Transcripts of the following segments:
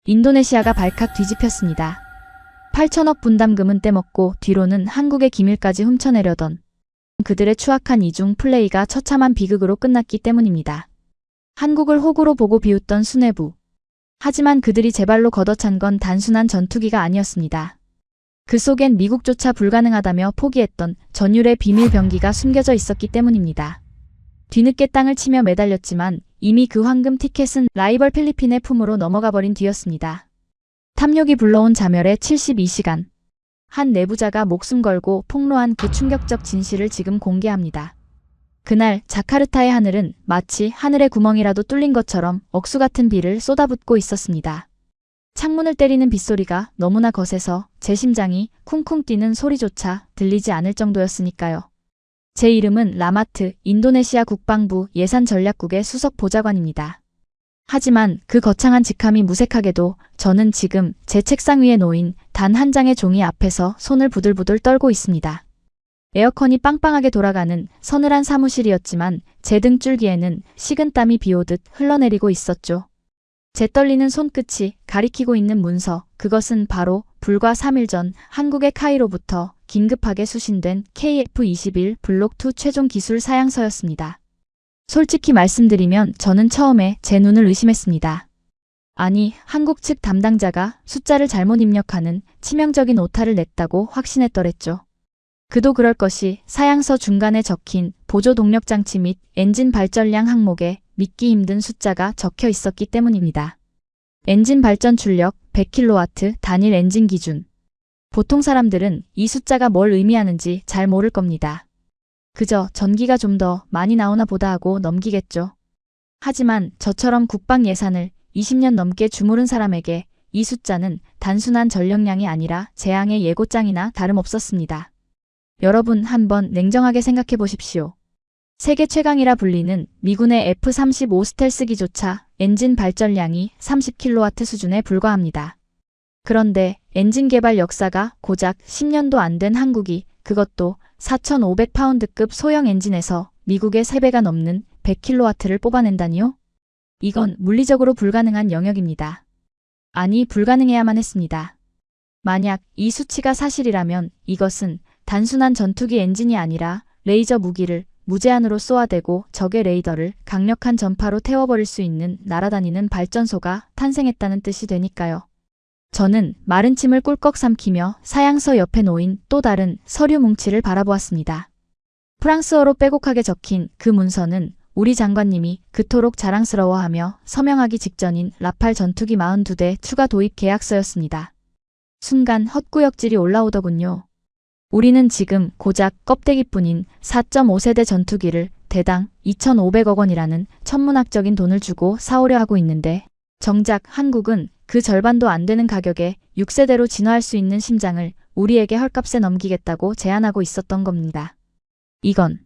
인도네시아가 발칵 뒤집혔습니다. 8천억 분담금은 떼먹고 뒤로는 한국의 기밀까지 훔쳐내려던 그들의 추악한 이중 플레이가 처참한 비극으로 끝났기 때문입니다. 한국을 호구로 보고 비웃던 수뇌부. 하지만 그들이 제 발로 걷어찬 건 단순한 전투기가 아니었습니다. 그 속엔 미국조차 불가능하다며 포기했던 전율의 비밀 병기가 숨겨져 있었기 때문입니다. 뒤늦게 땅을 치며 매달렸지만 이미 그 황금 티켓은 라이벌 필리핀의 품으로 넘어가 버린 뒤였습니다. 탐욕이 불러온 자멸의 72시간. 한 내부자가 목숨 걸고 폭로한 그 충격적 진실을 지금 공개합니다. 그날 자카르타의 하늘은 마치 하늘의 구멍이라도 뚫린 것처럼 억수 같은 비를 쏟아붓고 있었습니다. 창문을 때리는 빗소리가 너무나 거세서 제 심장이 쿵쿵 뛰는 소리조차 들리지 않을 정도였으니까요. 제 이름은 라마트, 인도네시아 국방부 예산전략국의 수석 보좌관입니다. 하지만 그 거창한 직함이 무색하게도 저는 지금 제 책상 위에 놓인 단 한 장의 종이 앞에서 손을 부들부들 떨고 있습니다. 에어컨이 빵빵하게 돌아가는 서늘한 사무실이었지만 제 등줄기에는 식은땀이 비오듯 흘러내리고 있었죠. 제 떨리는 손끝이 가리키고 있는 문서, 그것은 바로 불과 3일 전 한국의 카이로부터 긴급하게 수신된 KF-21 블록2 최종 기술 사양서였습니다. 솔직히 말씀드리면 저는 처음에 제 눈을 의심했습니다. 아니, 한국 측 담당자가 숫자를 잘못 입력하는 치명적인 오타를 냈다고 확신했더랬죠. 그도 그럴 것이 사양서 중간에 적힌 보조 동력 장치 및 엔진 발전량 항목에 믿기 힘든 숫자가 적혀 있었기 때문입니다. 엔진 발전 출력 100kW 단일 엔진 기준. 보통 사람들은 이 숫자가 뭘 의미하는지 잘 모를 겁니다. 그저 전기가 좀 더 많이 나오나 보다 하고 넘기겠죠. 하지만 저처럼 국방 예산을 20년 넘게 주무른 사람에게 이 숫자는 단순한 전력량이 아니라 재앙의 예고장이나 다름없었습니다. 여러분 한번 냉정하게 생각해 보십시오. 세계 최강이라 불리는 미군의 F-35 스텔스기조차 엔진 발전량이 30kW 수준에 불과합니다. 그런데 엔진 개발 역사가 고작 10년도 안 된 한국이 그것도 4,500파운드급 소형 엔진에서 미국의 3배가 넘는 100kW를 뽑아낸다니요? 이건 물리적으로 불가능한 영역입니다. 아니, 불가능해야만 했습니다. 만약 이 수치가 사실이라면 이것은 단순한 전투기 엔진이 아니라 레이저 무기를 무제한으로 쏘아대고 적의 레이더를 강력한 전파로 태워버릴 수 있는 날아다니는 발전소가 탄생했다는 뜻이 되니까요. 저는 마른 침을 꿀꺽 삼키며 사양서 옆에 놓인 또 다른 서류 뭉치를 바라보았습니다. 프랑스어로 빼곡하게 적힌 그 문서는 우리 장관님이 그토록 자랑스러워하며 서명하기 직전인 라팔 전투기 42대 추가 도입 계약서였습니다. 순간 헛구역질이 올라오더군요. 우리는 지금 고작 껍데기뿐인 4.5세대 전투기를 대당 2,500억 원이라는 천문학적인 돈을 주고 사오려 하고 있는데 정작 한국은 그 절반도 안 되는 가격에 6세대로 진화할 수 있는 심장을 우리에게 헐값에 넘기겠다고 제안하고 있었던 겁니다. 이건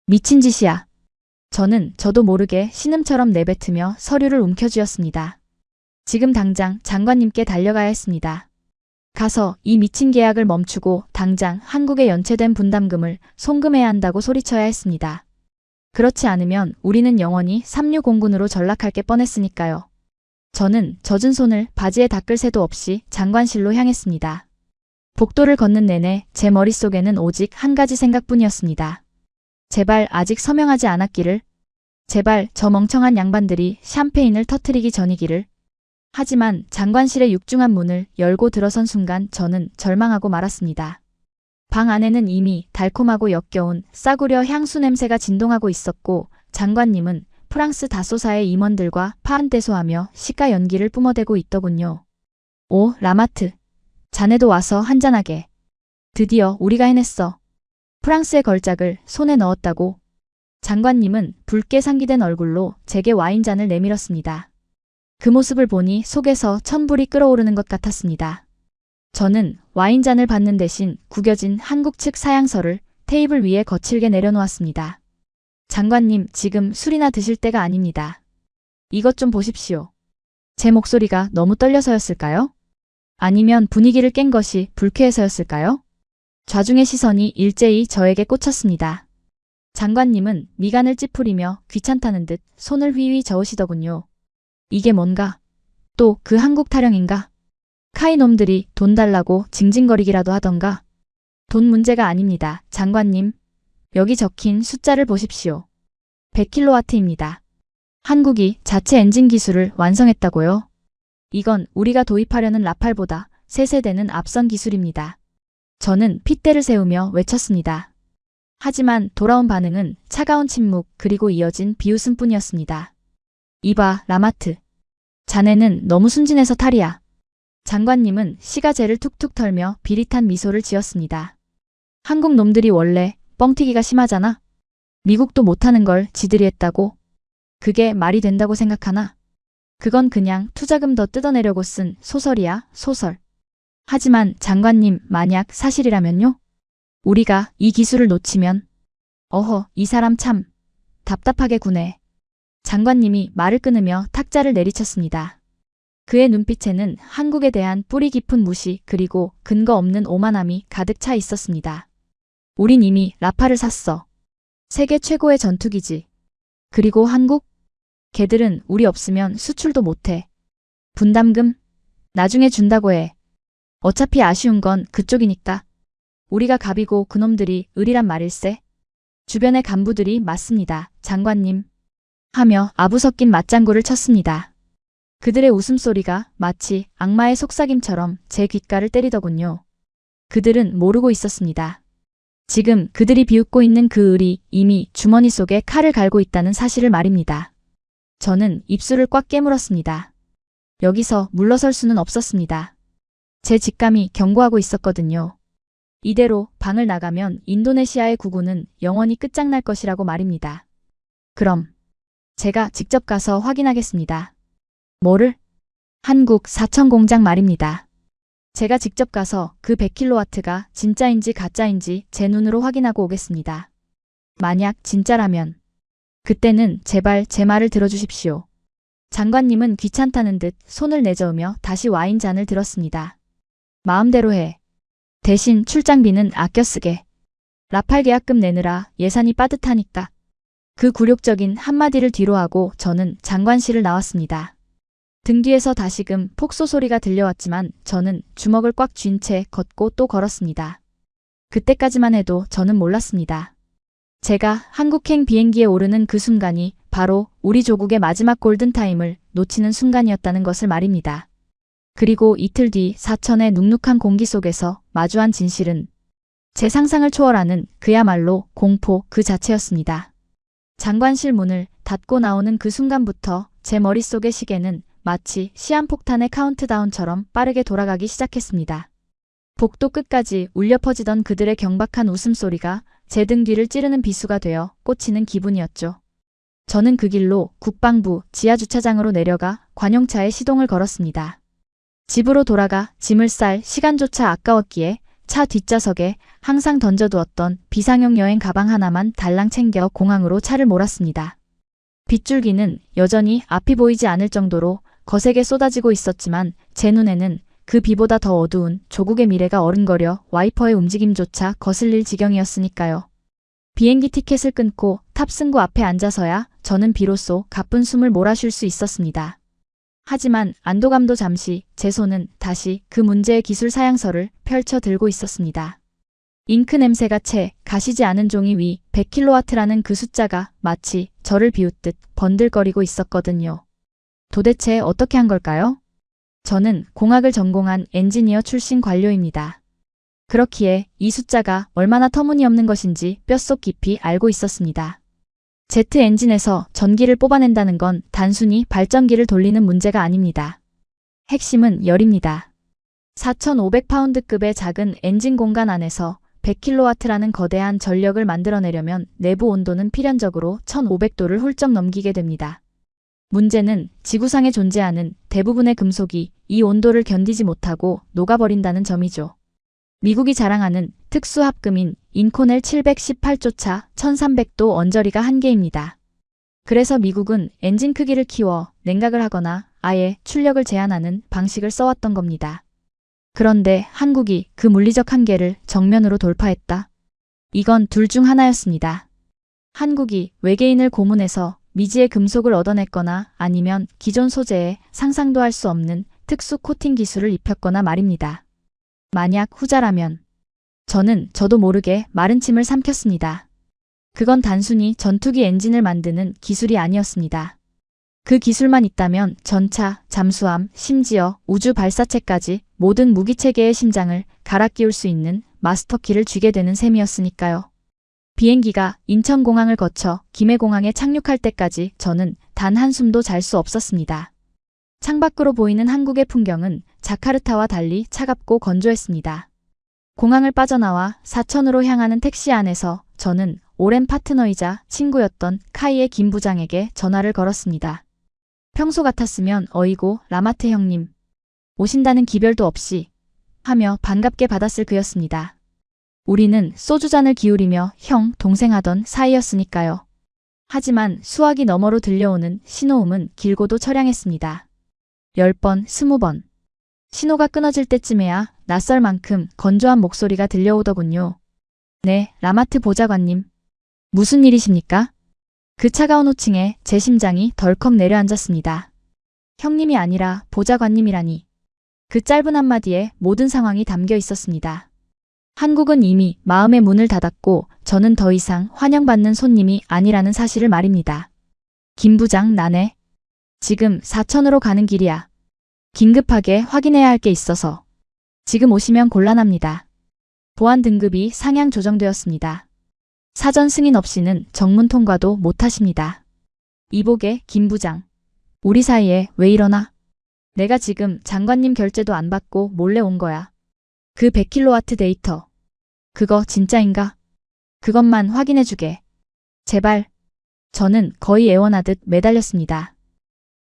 미친 짓이야. 저는 저도 모르게 신음처럼 내뱉으며 서류를 움켜쥐었습니다. 지금 당장 장관님께 달려가야 했습니다. 가서 이 미친 계약을 멈추고 당장 한국에 연체된 분담금을 송금해야 한다고 소리쳐야 했습니다. 그렇지 않으면 우리는 영원히 삼류공군으로 전락할 게 뻔했으니까요. 저는 젖은 손을 바지에 닦을 새도 없이 장관실로 향했습니다. 복도를 걷는 내내 제 머릿속에는 오직 한 가지 생각뿐이었습니다. 제발 아직 서명하지 않았기를. 제발 저 멍청한 양반들이 샴페인을 터뜨리기 전이기를. 하지만 장관실의 육중한 문을 열고 들어선 순간 저는 절망하고 말았습니다. 방 안에는 이미 달콤하고 역겨운 싸구려 향수 냄새가 진동하고 있었고 장관님은 프랑스 다소사의 임원들과 파한대소하며 시가 연기를 뿜어대고 있더군요. 오, 라마트. 자네도 와서 한잔하게. 드디어 우리가 해냈어. 프랑스의 걸작을 손에 넣었다고. 장관님은 붉게 상기된 얼굴로 제게 와인잔을 내밀었습니다. 그 모습을 보니 속에서 천불이 끓어오르는 것 같았습니다. 저는 와인잔을 받는 대신 구겨진 한국 측 사양서를 테이블 위에 거칠게 내려놓았습니다. 장관님, 지금 술이나 드실 때가 아닙니다. 이것 좀 보십시오. 제 목소리가 너무 떨려서였을까요? 아니면 분위기를 깬 것이 불쾌해서였을까요? 좌중의 시선이 일제히 저에게 꽂혔습니다. 장관님은 미간을 찌푸리며 귀찮다는 듯 손을 휘휘 저으시더군요. 이게 뭔가? 또 그 한국 타령인가? 카이놈들이 돈 달라고 징징거리기라도 하던가? 돈 문제가 아닙니다. 장관님, 여기 적힌 숫자를 보십시오. 100kW입니다. 한국이 자체 엔진 기술을 완성했다고요? 이건 우리가 도입하려는 라팔보다 3세대는 앞선 기술입니다. 저는 핏대를 세우며 외쳤습니다. 하지만 돌아온 반응은 차가운 침묵 그리고 이어진 비웃음뿐이었습니다. 이봐, 라마트. 자네는 너무 순진해서 탈이야. 장관님은 시가제를 툭툭 털며 비릿한 미소를 지었습니다. 한국 놈들이 원래 뻥튀기가 심하잖아. 미국도 못하는 걸 지들이 했다고? 그게 말이 된다고 생각하나? 그건 그냥 투자금 더 뜯어내려고 쓴 소설이야, 소설. 하지만 장관님, 만약 사실이라면요? 우리가 이 기술을 놓치면 어허, 이 사람 참 답답하게 구네. 장관님이 말을 끊으며 탁자를 내리쳤습니다. 그의 눈빛에는 한국에 대한 뿌리 깊은 무시 그리고 근거 없는 오만함이 가득 차 있었습니다. 우린 이미 라팔을 샀어. 세계 최고의 전투기지. 그리고 한국? 걔들은 우리 없으면 수출도 못해. 분담금? 나중에 준다고 해. 어차피 아쉬운 건 그쪽이니까. 우리가 갑이고 그놈들이 을이란 말일세. 주변의 간부들이 맞습니다. 장관님. 하며 아부 섞인 맞장구를 쳤습니다. 그들의 웃음소리가 마치 악마의 속삭임처럼 제 귓가를 때리더군요. 그들은 모르고 있었습니다. 지금 그들이 비웃고 있는 그 을이 이미 주머니 속에 칼을 갈고 있다는 사실을 말입니다. 저는 입술을 꽉 깨물었습니다. 여기서 물러설 수는 없었습니다. 제 직감이 경고하고 있었거든요. 이대로 방을 나가면 인도네시아의 구구는 영원히 끝장날 것이라고 말입니다. 그럼 제가 직접 가서 확인하겠습니다. 뭐를? 한국 사천 공장 말입니다. 제가 직접 가서 그 100kW가 진짜인지 가짜인지 제 눈으로 확인하고 오겠습니다. 만약 진짜라면 그때는 제발 제 말을 들어주십시오. 장관님은 귀찮다는 듯 손을 내저으며 다시 와인잔을 들었습니다. 마음대로 해. 대신 출장비는 아껴 쓰게. 라팔 계약금 내느라 예산이 빠듯하니까. 그 굴욕적인 한마디를 뒤로하고 저는 장관실을 나왔습니다. 등 뒤에서 다시금 폭소 소리가 들려왔지만 저는 주먹을 꽉 쥔 채 걷고 또 걸었습니다. 그때까지만 해도 저는 몰랐습니다. 제가 한국행 비행기에 오르는 그 순간이 바로 우리 조국의 마지막 골든타임을 놓치는 순간이었다는 것을 말입니다. 그리고 이틀 뒤 사천의 눅눅한 공기 속에서 마주한 진실은 제 상상을 초월하는 그야말로 공포 그 자체였습니다. 장관실 문을 닫고 나오는 그 순간부터 제 머릿속의 시계는 마치 시한폭탄의 카운트다운처럼 빠르게 돌아가기 시작했습니다. 복도 끝까지 울려 퍼지던 그들의 경박한 웃음소리가 제 등 뒤를 찌르는 비수가 되어 꽂히는 기분이었죠. 저는 그 길로 국방부 지하주차장으로 내려가 관용차에 시동을 걸었습니다. 집으로 돌아가 짐을 쌀 시간조차 아까웠기에 차 뒷좌석에 항상 던져두었던 비상용 여행 가방 하나만 달랑 챙겨 공항으로 차를 몰았습니다. 빗줄기는 여전히 앞이 보이지 않을 정도로 거세게 쏟아지고 있었지만 제 눈에는 그 비보다 더 어두운 조국의 미래가 어른거려 와이퍼의 움직임조차 거슬릴 지경이었으니까요. 비행기 티켓을 끊고 탑승구 앞에 앉아서야 저는 비로소 가쁜 숨을 몰아쉴 수 있었습니다. 하지만 안도감도 잠시 제 손은 다시 그 문제의 기술 사양서를 펼쳐 들고 있었습니다. 잉크 냄새가 채 가시지 않은 종이 위 100kW라는 그 숫자가 마치 저를 비웃듯 번들거리고 있었거든요. 도대체 어떻게 한 걸까요? 저는 공학을 전공한 엔지니어 출신 관료입니다. 그렇기에 이 숫자가 얼마나 터무니없는 것인지 뼛속 깊이 알고 있었습니다. 제트 엔진에서 전기를 뽑아낸다는 건 단순히 발전기를 돌리는 문제가 아닙니다. 핵심은 열입니다. 4,500파운드급의 작은 엔진 공간 안에서 100kW라는 거대한 전력을 만들어내려면 내부 온도는 필연적으로 1,500도를 훌쩍 넘기게 됩니다. 문제는 지구상에 존재하는 대부분의 금속이 이 온도를 견디지 못하고 녹아버린다는 점이죠. 미국이 자랑하는 특수합금인 인코넬 718조차 1300도 언저리가 한계입니다. 그래서 미국은 엔진 크기를 키워 냉각을 하거나 아예 출력을 제한하는 방식을 써왔던 겁니다. 그런데 한국이 그 물리적 한계를 정면으로 돌파했다. 이건 둘 중 하나였습니다. 한국이 외계인을 고문해서 미지의 금속을 얻어냈거나 아니면 기존 소재에 상상도 할 수 없는 특수 코팅 기술을 입혔거나 말입니다. 만약 후자라면 저도 모르게 마른 침을 삼켰습니다. 그건 단순히 전투기 엔진을 만드는 기술이 아니었습니다. 그 기술만 있다면 전차, 잠수함, 심지어 우주 발사체까지 모든 무기체계의 심장을 갈아 끼울 수 있는 마스터키를 쥐게 되는 셈이었으니까요. 비행기가 인천공항을 거쳐 김해공항에 착륙할 때까지 저는 단 한숨도 잘 수 없었습니다. 창밖으로 보이는 한국의 풍경은 자카르타와 달리 차갑고 건조했습니다. 공항을 빠져나와 사천으로 향하는 택시 안에서 저는 오랜 파트너이자 친구였던 카이의 김 부장에게 전화를 걸었습니다. 평소 같았으면 어이고 라마트 형님 오신다는 기별도 없이 하며 반갑게 받았을 그였습니다. 우리는 소주잔을 기울이며 형, 동생 하던 사이였으니까요. 하지만 수화기 너머로 들려오는 신호음은 길고도 처량했습니다. 10번, 20번. 신호가 끊어질 때쯤에야 낯설 만큼 건조한 목소리가 들려오더군요. 네, 라마트 보좌관님. 무슨 일이십니까? 그 차가운 호칭에 제 심장이 덜컥 내려앉았습니다. 형님이 아니라 보좌관님이라니. 그 짧은 한마디에 모든 상황이 담겨 있었습니다. 한국은 이미 마음의 문을 닫았고 저는 더 이상 환영받는 손님이 아니라는 사실을 말입니다. 김 부장, 나네. 지금 사천으로 가는 길이야. 긴급하게 확인해야 할 게 있어서. 지금 오시면 곤란합니다. 보안 등급이 상향 조정되었습니다. 사전 승인 없이는 정문 통과도 못하십니다. 이보게, 김 부장. 우리 사이에 왜 이러나? 내가 지금 장관님 결제도 안 받고 몰래 온 거야. 그 100kW 데이터. 그거 진짜인가? 그것만 확인해주게. 제발. 저는 거의 애원하듯 매달렸습니다.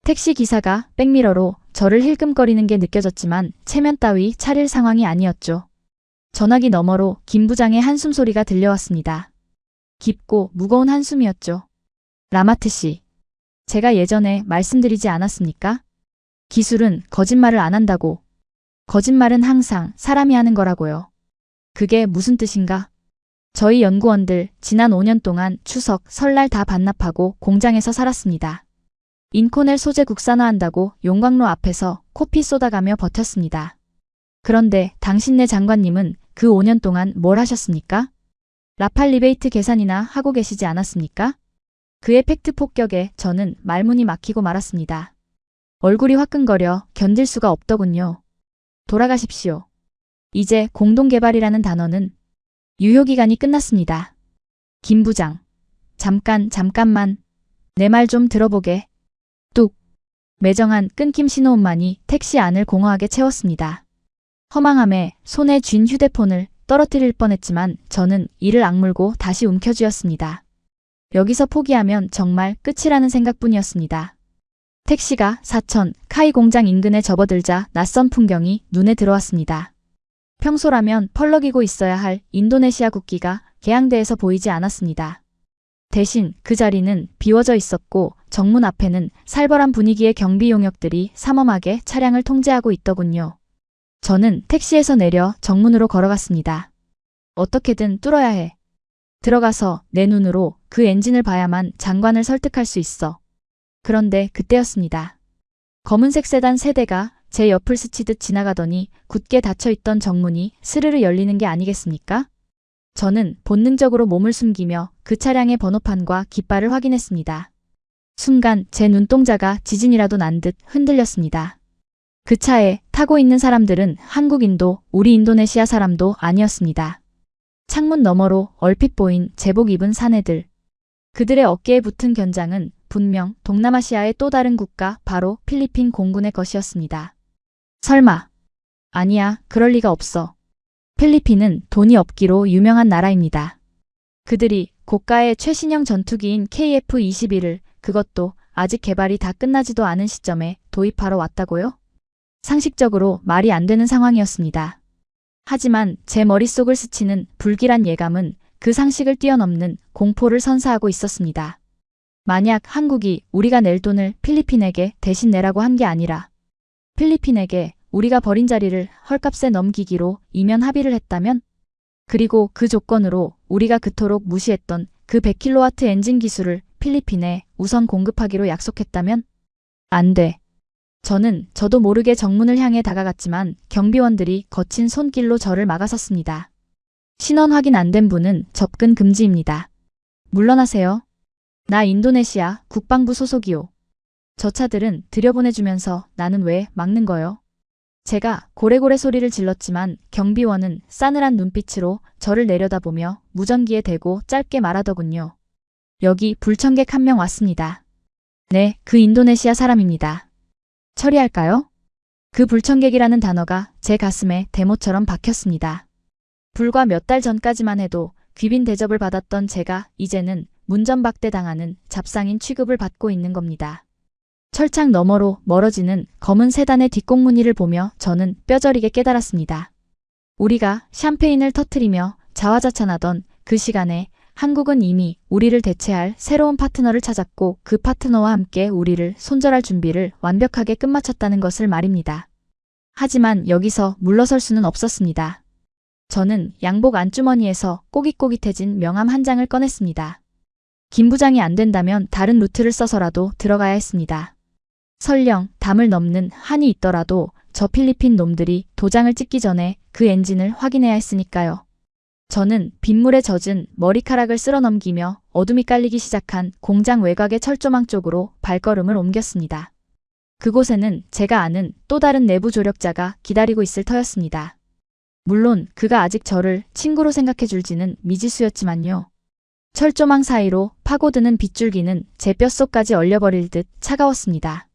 택시 기사가 백미러로 저를 힐끔거리는 게 느껴졌지만 체면 따위 차릴 상황이 아니었죠. 전화기 너머로 김 부장의 한숨 소리가 들려왔습니다. 깊고 무거운 한숨이었죠. 라마트 씨. 제가 예전에 말씀드리지 않았습니까? 기술은 거짓말을 안 한다고. 거짓말은 항상 사람이 하는 거라고요. 그게 무슨 뜻인가? 저희 연구원들 지난 5년 동안 추석, 설날 다 반납하고 공장에서 살았습니다. 인코넬 소재 국산화한다고 용광로 앞에서 코피 쏟아가며 버텼습니다. 그런데 당신네 장관님은 그 5년 동안 뭘 하셨습니까? 라팔 리베이트 계산이나 하고 계시지 않았습니까? 그의 팩트 폭격에 저는 말문이 막히고 말았습니다. 얼굴이 화끈거려 견딜 수가 없더군요. 돌아가십시오. 이제 공동개발이라는 단어는 유효기간이 끝났습니다. 김 부장. 잠깐만. 내 말 좀 들어보게. 뚝. 매정한 끊김 신호음만이 택시 안을 공허하게 채웠습니다. 허망함에 손에 쥔 휴대폰을 떨어뜨릴 뻔했지만 저는 이를 악물고 다시 움켜쥐었습니다. 여기서 포기하면 정말 끝이라는 생각뿐이었습니다. 택시가 사천 카이 공장 인근에 접어들자 낯선 풍경이 눈에 들어왔습니다. 평소라면 펄럭이고 있어야 할 인도네시아 국기가 개항대에서 보이지 않았습니다. 대신 그 자리는 비워져 있었고 정문 앞에는 살벌한 분위기의 경비 용역들이 삼엄하게 차량을 통제하고 있더군요. 저는 택시에서 내려 정문으로 걸어갔습니다. 어떻게든 뚫어야 해. 들어가서 내 눈으로 그 엔진을 봐야만 장관을 설득할 수 있어. 그런데 그때였습니다. 검은색 세단 3대가 제 옆을 스치듯 지나가더니 굳게 닫혀있던 정문이 스르르 열리는 게 아니겠습니까? 저는 본능적으로 몸을 숨기며 그 차량의 번호판과 깃발을 확인했습니다. 순간 제 눈동자가 지진이라도 난 듯 흔들렸습니다. 그 차에 타고 있는 사람들은 한국인도 우리 인도네시아 사람도 아니었습니다. 창문 너머로 얼핏 보인 제복 입은 사내들. 그들의 어깨에 붙은 견장은 분명 동남아시아의 또 다른 국가 바로 필리핀 공군의 것이었습니다. 설마. 아니야, 그럴 리가 없어. 필리핀은 돈이 없기로 유명한 나라입니다. 그들이 고가의 최신형 전투기인 KF-21을 그것도 아직 개발이 다 끝나지도 않은 시점에 도입하러 왔다고요? 상식적으로 말이 안 되는 상황이었습니다. 하지만 제 머릿속을 스치는 불길한 예감은 그 상식을 뛰어넘는 공포를 선사하고 있었습니다. 만약 한국이 우리가 낼 돈을 필리핀에게 대신 내라고 한 게 아니라 필리핀에게 우리가 버린 자리를 헐값에 넘기기로 이면 합의를 했다면? 그리고 그 조건으로 우리가 그토록 무시했던 그 100kW 엔진 기술을 필리핀에 우선 공급하기로 약속했다면? 안 돼. 저도 모르게 정문을 향해 다가갔지만 경비원들이 거친 손길로 저를 막아섰습니다. 신원 확인 안 된 분은 접근 금지입니다. 물러나세요. 나 인도네시아 국방부 소속이요. 저 차들은 들여보내주면서 나는 왜 막는 거요? 제가 고래고래 소리를 질렀지만 경비원은 싸늘한 눈빛으로 저를 내려다보며 무전기에 대고 짧게 말하더군요. 여기 불청객 한 명 왔습니다. 네, 그 인도네시아 사람입니다. 처리할까요? 그 불청객이라는 단어가 제 가슴에 대모처럼 박혔습니다. 불과 몇 달 전까지만 해도 귀빈 대접을 받았던 제가 이제는 문전박대 당하는 잡상인 취급을 받고 있는 겁니다. 철창 너머로 멀어지는 검은 세단의 뒷공무니를 보며 저는 뼈저리게 깨달았습니다. 우리가 샴페인을 터뜨리며 자화자찬하던 그 시간에 한국은 이미 우리를 대체할 새로운 파트너를 찾았고 그 파트너와 함께 우리를 손절할 준비를 완벽하게 끝마쳤다는 것을 말입니다. 하지만 여기서 물러설 수는 없었습니다. 저는 양복 안주머니에서 꼬깃꼬깃해진 명함 한 장을 꺼냈습니다. 김 부장이 안 된다면 다른 루트를 써서라도 들어가야 했습니다. 설령 담을 넘는 한이 있더라도 저 필리핀 놈들이 도장을 찍기 전에 그 엔진을 확인해야 했으니까요. 저는 빗물에 젖은 머리카락을 쓸어 넘기며 어둠이 깔리기 시작한 공장 외곽의 철조망 쪽으로 발걸음을 옮겼습니다. 그곳에는 제가 아는 또 다른 내부 조력자가 기다리고 있을 터였습니다. 물론 그가 아직 저를 친구로 생각해 줄지는 미지수였지만요. 철조망 사이로 파고드는 빗줄기는 제 뼛속까지 얼려버릴 듯 차가웠습니다.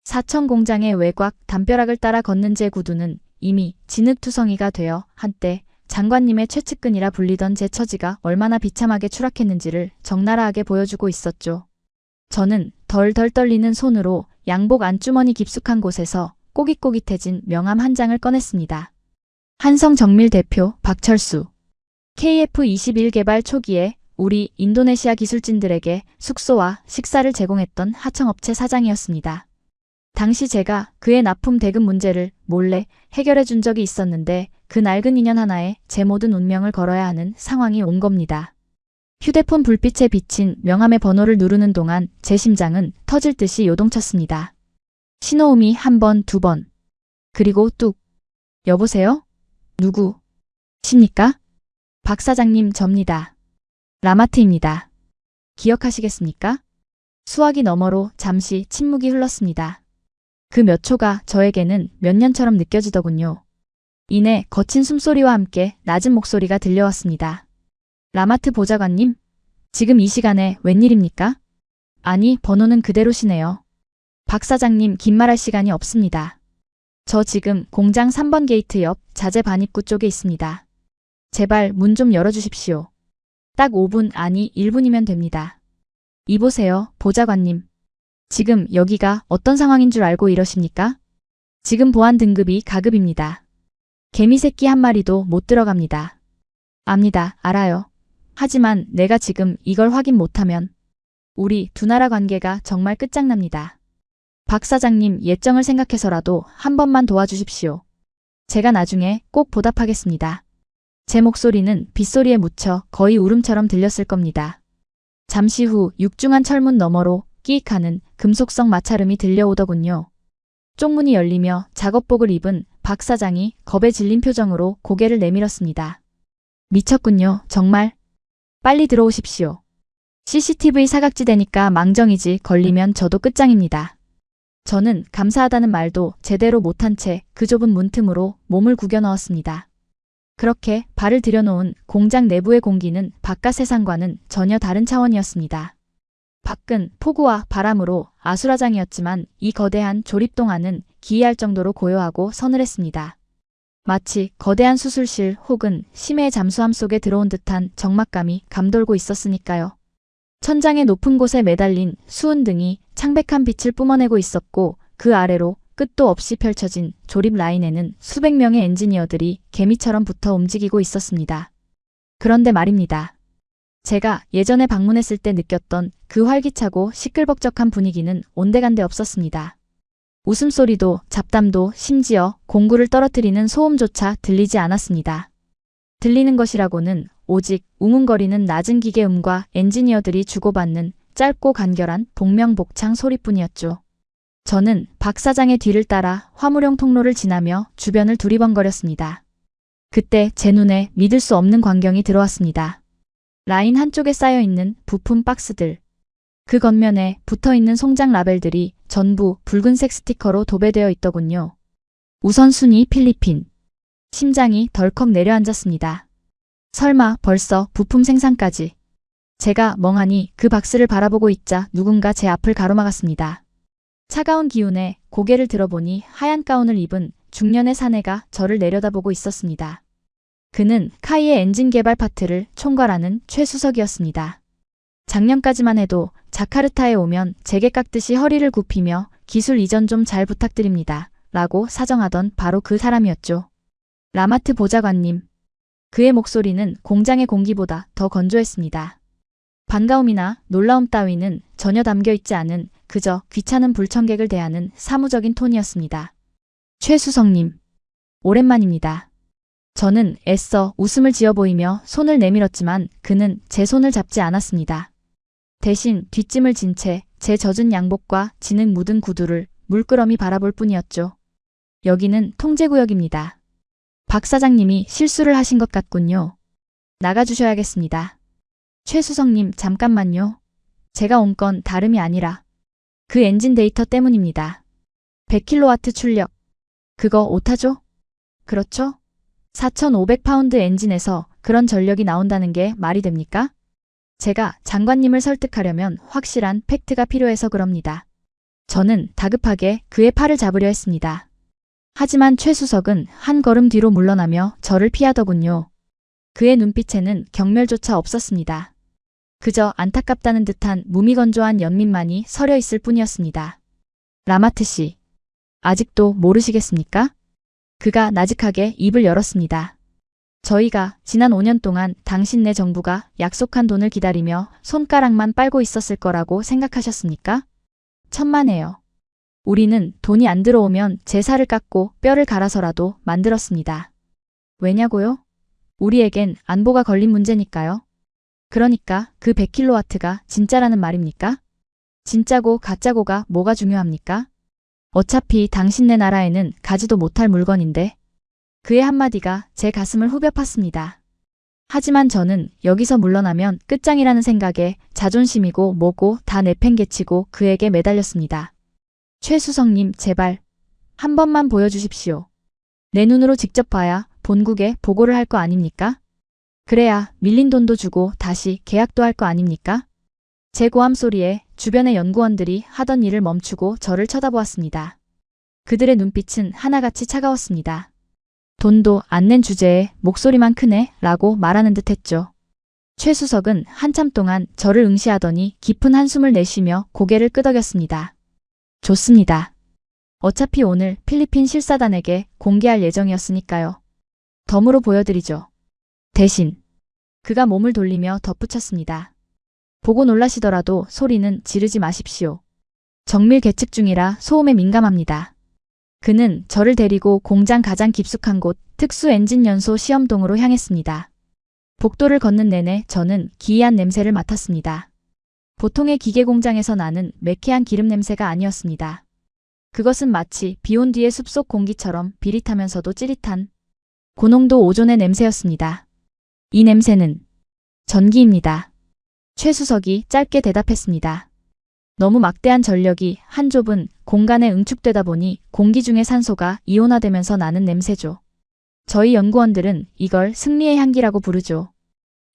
사천 공장의 외곽 담벼락을 따라 걷는 제 구두는 이미 진흙투성이가 되어 한때 장관님의 최측근이라 불리던 제 처지가 얼마나 비참하게 추락했는지를 적나라하게 보여주고 있었죠. 저는 덜덜 떨리는 손으로 양복 안주머니 깊숙한 곳에서 꼬깃꼬깃해진 명함 한 장을 꺼냈습니다. 한성정밀 대표 박철수. KF-21 개발 초기에 우리 인도네시아 기술진들에게 숙소와 식사를 제공했던 하청업체 사장이었습니다. 당시 제가 그의 납품 대금 문제를 몰래 해결해 준 적이 있었는데 그 낡은 인연 하나에 제 모든 운명을 걸어야 하는 상황이 온 겁니다. 휴대폰 불빛에 비친 명함의 번호를 누르는 동안 제 심장은 터질 듯이 요동쳤습니다. 신호음이 한 번, 두 번. 그리고 뚝. 여보세요? 누구? 십니까? 박 사장님 접니다. 라마트입니다. 기억하시겠습니까? 수화기 너머로 잠시 침묵이 흘렀습니다. 그 몇 초가 저에게는 몇 년처럼 느껴지더군요. 이내 거친 숨소리와 함께 낮은 목소리가 들려왔습니다. 라마트 보좌관님? 지금 이 시간에 웬일입니까? 아니, 번호는 그대로시네요. 박 사장님 긴 말할 시간이 없습니다. 저 지금 공장 3번 게이트 옆 자재 반입구 쪽에 있습니다. 제발 문 좀 열어주십시오. 딱 5분 아니 1분이면 됩니다. 이보세요, 보좌관님. 지금 여기가 어떤 상황인 줄 알고 이러십니까? 지금 보안 등급이 가급입니다. 개미 새끼 한 마리도 못 들어갑니다. 압니다, 알아요. 하지만 내가 지금 이걸 확인 못하면 우리 두 나라 관계가 정말 끝장납니다. 박 사장님 예정을 생각해서라도 한 번만 도와주십시오. 제가 나중에 꼭 보답하겠습니다. 제 목소리는 빗소리에 묻혀 거의 울음처럼 들렸을 겁니다. 잠시 후 육중한 철문 너머로 끼익하는 금속성 마찰음이 들려오더군요. 쪽문이 열리며 작업복을 입은 박 사장이 겁에 질린 표정으로 고개를 내밀었습니다. 미쳤군요, 정말. 빨리 들어오십시오. CCTV 사각지대니까 망정이지 걸리면 저도 끝장입니다. 저는 감사하다는 말도 제대로 못한 채 그 좁은 문틈으로 몸을 구겨 넣었습니다. 그렇게 발을 들여놓은 공장 내부의 공기는 바깥 세상과는 전혀 다른 차원이었습니다. 밖은 폭우와 바람으로 아수라장이었지만 이 거대한 조립동 안은 기이할 정도로 고요하고 서늘했습니다. 마치 거대한 수술실 혹은 심해의 잠수함 속에 들어온 듯한 적막감이 감돌고 있었으니까요. 천장의 높은 곳에 매달린 수은등이 창백한 빛을 뿜어내고 있었고 그 아래로 끝도 없이 펼쳐진 조립 라인에는 수백 명의 엔지니어들이 개미처럼 붙어 움직이고 있었습니다. 그런데 말입니다. 제가 예전에 방문했을 때 느꼈던 그 활기차고 시끌벅적한 분위기는 온데간데 없었습니다. 웃음소리도 잡담도 심지어 공구를 떨어뜨리는 소음조차 들리지 않았습니다. 들리는 것이라고는 오직 웅웅거리는 낮은 기계음과 엔지니어들이 주고받는 짧고 간결한 복명복창 소리뿐이었죠. 저는 박 사장의 뒤를 따라 화물용 통로를 지나며 주변을 두리번거렸습니다. 그때 제 눈에 믿을 수 없는 광경이 들어왔습니다. 라인 한쪽에 쌓여있는 부품 박스들. 그 겉면에 붙어있는 송장 라벨들이 전부 붉은색 스티커로 도배되어 있더군요. 우선순위 필리핀. 심장이 덜컥 내려앉았습니다. 설마 벌써 부품 생산까지. 제가 멍하니 그 박스를 바라보고 있자 누군가 제 앞을 가로막았습니다. 차가운 기운에 고개를 들어보니 하얀 가운을 입은 중년의 사내가 저를 내려다보고 있었습니다. 그는 카이의 엔진 개발 파트를 총괄하는 최수석이었습니다. 작년까지만 해도 자카르타에 오면 제게 깎듯이 허리를 굽히며 기술 이전 좀 잘 부탁드립니다. 라고 사정하던 바로 그 사람이었죠. 라마트 보좌관님. 그의 목소리는 공장의 공기보다 더 건조했습니다. 반가움이나 놀라움 따위는 전혀 담겨있지 않은 그저 귀찮은 불청객을 대하는 사무적인 톤이었습니다. 최수석님. 오랜만입니다. 저는 애써 웃음을 지어 보이며 손을 내밀었지만 그는 제 손을 잡지 않았습니다. 대신 뒷짐을 진 채 제 젖은 양복과 진흙 묻은 구두를 물끄러미 바라볼 뿐이었죠. 여기는 통제구역입니다. 박 사장님이 실수를 하신 것 같군요. 나가주셔야겠습니다. 최수석님 잠깐만요. 제가 온 건 다름이 아니라 그 엔진 데이터 때문입니다. 100kW 출력. 그거 오타죠? 그렇죠? 4,500파운드 엔진에서 그런 전력이 나온다는 게 말이 됩니까? 제가 장관님을 설득하려면 확실한 팩트가 필요해서 그럽니다. 저는 다급하게 그의 팔을 잡으려 했습니다. 하지만 최 수석은 한 걸음 뒤로 물러나며 저를 피하더군요. 그의 눈빛에는 경멸조차 없었습니다. 그저 안타깝다는 듯한 무미건조한 연민만이 서려 있을 뿐이었습니다. 라마트 씨, 아직도 모르시겠습니까? 그가 나직하게 입을 열었습니다. 저희가 지난 5년 동안 당신네 정부가 약속한 돈을 기다리며 손가락만 빨고 있었을 거라고 생각하셨습니까? 천만에요. 우리는 돈이 안 들어오면 제 살을 깎고 뼈를 갈아서라도 만들었습니다. 왜냐고요? 우리에겐 안보가 걸린 문제니까요. 그러니까 그 100kW가 진짜라는 말입니까? 진짜고 가짜고가 뭐가 중요합니까? 어차피 당신네 나라에는 가지도 못할 물건인데. 그의 한마디가 제 가슴을 후벼 팠습니다. 하지만 저는 여기서 물러나면 끝장이라는 생각에 자존심이고 뭐고 다 내팽개치고 그에게 매달렸습니다. 최수석님 제발 한 번만 보여주십시오. 내 눈으로 직접 봐야 본국에 보고를 할 거 아닙니까? 그래야 밀린 돈도 주고 다시 계약도 할 거 아닙니까? 제 고함 소리에 주변의 연구원들이 하던 일을 멈추고 저를 쳐다보았습니다. 그들의 눈빛은 하나같이 차가웠습니다. 돈도 안 낸 주제에 목소리만 크네 라고 말하는 듯 했죠. 최 수석은 한참 동안 저를 응시하더니 깊은 한숨을 내쉬며 고개를 끄덕였습니다. 좋습니다. 어차피 오늘 필리핀 실사단에게 공개할 예정이었으니까요. 덤으로 보여드리죠. 대신 그가 몸을 돌리며 덧붙였습니다. 보고 놀라시더라도 소리는 지르지 마십시오. 정밀 계측 중이라 소음에 민감합니다. 그는 저를 데리고 공장 가장 깊숙한 곳 특수 엔진 연소 시험동으로 향했습니다. 복도를 걷는 내내 저는 기이한 냄새를 맡았습니다. 보통의 기계 공장에서 나는 매캐한 기름 냄새가 아니었습니다. 그것은 마치 비온 뒤의 숲속 공기처럼 비릿하면서도 찌릿한 고농도 오존의 냄새였습니다. 이 냄새는 전기입니다. 최 수석이 짧게 대답했습니다. 너무 막대한 전력이 한 좁은 공간에 응축되다 보니 공기 중의 산소가 이온화되면서 나는 냄새죠. 저희 연구원들은 이걸 승리의 향기라고 부르죠.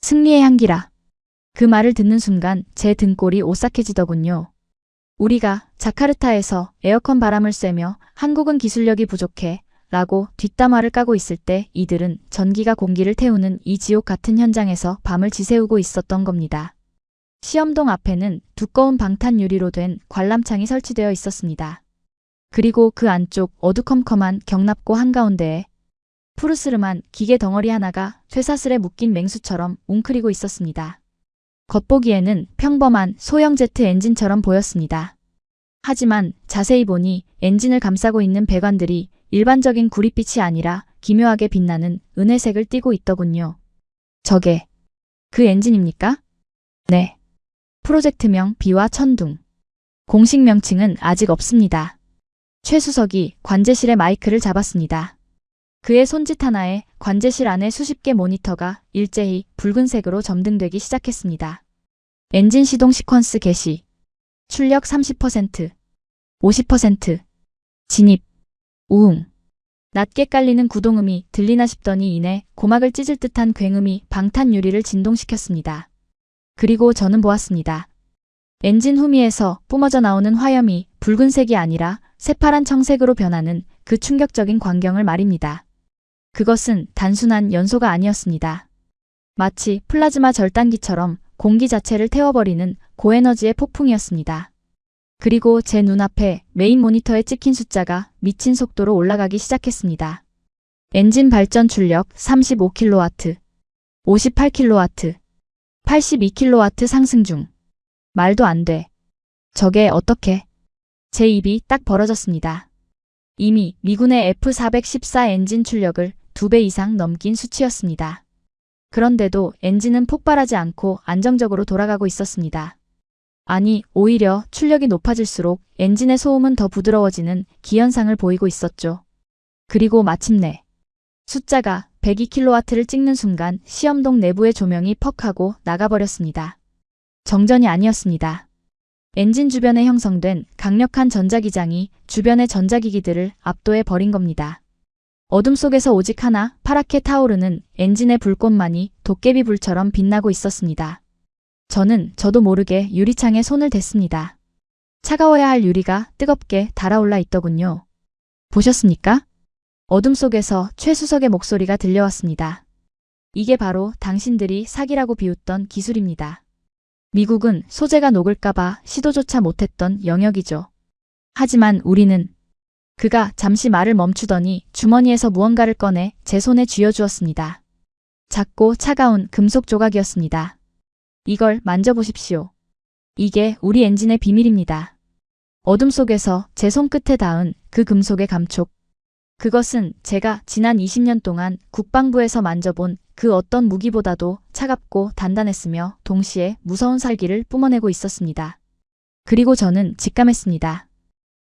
승리의 향기라. 그 말을 듣는 순간 제 등골이 오싹해지더군요. 우리가 자카르타에서 에어컨 바람을 쐬며 한국은 기술력이 부족해 라고 뒷담화를 까고 있을 때 이들은 전기가 공기를 태우는 이 지옥 같은 현장에서 밤을 지새우고 있었던 겁니다. 시험동 앞에는 두꺼운 방탄 유리로 된 관람창이 설치되어 있었습니다. 그리고 그 안쪽 어두컴컴한 경납고 한가운데에 푸르스름한 기계 덩어리 하나가 쇠사슬에 묶인 맹수처럼 웅크리고 있었습니다. 겉보기에는 평범한 소형 제트 엔진처럼 보였습니다. 하지만 자세히 보니 엔진을 감싸고 있는 배관들이 일반적인 구릿빛이 아니라 기묘하게 빛나는 은회색을 띠고 있더군요. 저게 그 엔진입니까? 네. 프로젝트명 비와 천둥. 공식 명칭은 아직 없습니다. 최 수석이 관제실의 마이크를 잡았습니다. 그의 손짓 하나에 관제실 안에 수십 개 모니터가 일제히 붉은색으로 점등되기 시작했습니다. 엔진 시동 시퀀스 개시. 출력 30%, 50%, 진입, 우웅. 낮게 깔리는 구동음이 들리나 싶더니 이내 고막을 찢을 듯한 굉음이 방탄 유리를 진동시켰습니다. 그리고 저는 보았습니다. 엔진 후미에서 뿜어져 나오는 화염이 붉은색이 아니라 새파란 청색으로 변하는 그 충격적인 광경을 말입니다. 그것은 단순한 연소가 아니었습니다. 마치 플라즈마 절단기처럼 공기 자체를 태워버리는 고에너지의 폭풍이었습니다. 그리고 제 눈앞에 메인 모니터에 찍힌 숫자가 미친 속도로 올라가기 시작했습니다. 엔진 발전 출력 35kW, 58kW, 82kW 상승 중. 말도 안 돼. 저게 어떻게? 제 입이 딱 벌어졌습니다. 이미 미군의 F-414 엔진 출력을 2배 이상 넘긴 수치였습니다. 그런데도 엔진은 폭발하지 않고 안정적으로 돌아가고 있었습니다. 아니, 오히려 출력이 높아질수록 엔진의 소음은 더 부드러워지는 기현상을 보이고 있었죠. 그리고 마침내 숫자가 102kW를 찍는 순간 시험동 내부의 조명이 퍽 하고 나가버렸습니다. 정전이 아니었습니다. 엔진 주변에 형성된 강력한 전자기장이 주변의 전자기기들을 압도해 버린 겁니다. 어둠 속에서 오직 하나 파랗게 타오르는 엔진의 불꽃만이 도깨비 불처럼 빛나고 있었습니다. 저도 모르게 유리창에 손을 댔습니다. 차가워야 할 유리가 뜨겁게 달아올라 있더군요. 보셨습니까? 어둠 속에서 최 수석의 목소리가 들려왔습니다. 이게 바로 당신들이 사기라고 비웃던 기술입니다. 미국은 소재가 녹을까봐 시도조차 못했던 영역이죠. 하지만 우리는... 그가 잠시 말을 멈추더니 주머니에서 무언가를 꺼내 제 손에 쥐어주었습니다. 작고 차가운 금속 조각이었습니다. 이걸 만져보십시오. 이게 우리 엔진의 비밀입니다. 어둠 속에서 제 손끝에 닿은 그 금속의 감촉. 그것은 제가 지난 20년 동안 국방부에서 만져본 그 어떤 무기보다도 차갑고 단단했으며 동시에 무서운 살기를 뿜어내고 있었습니다. 그리고 저는 직감했습니다.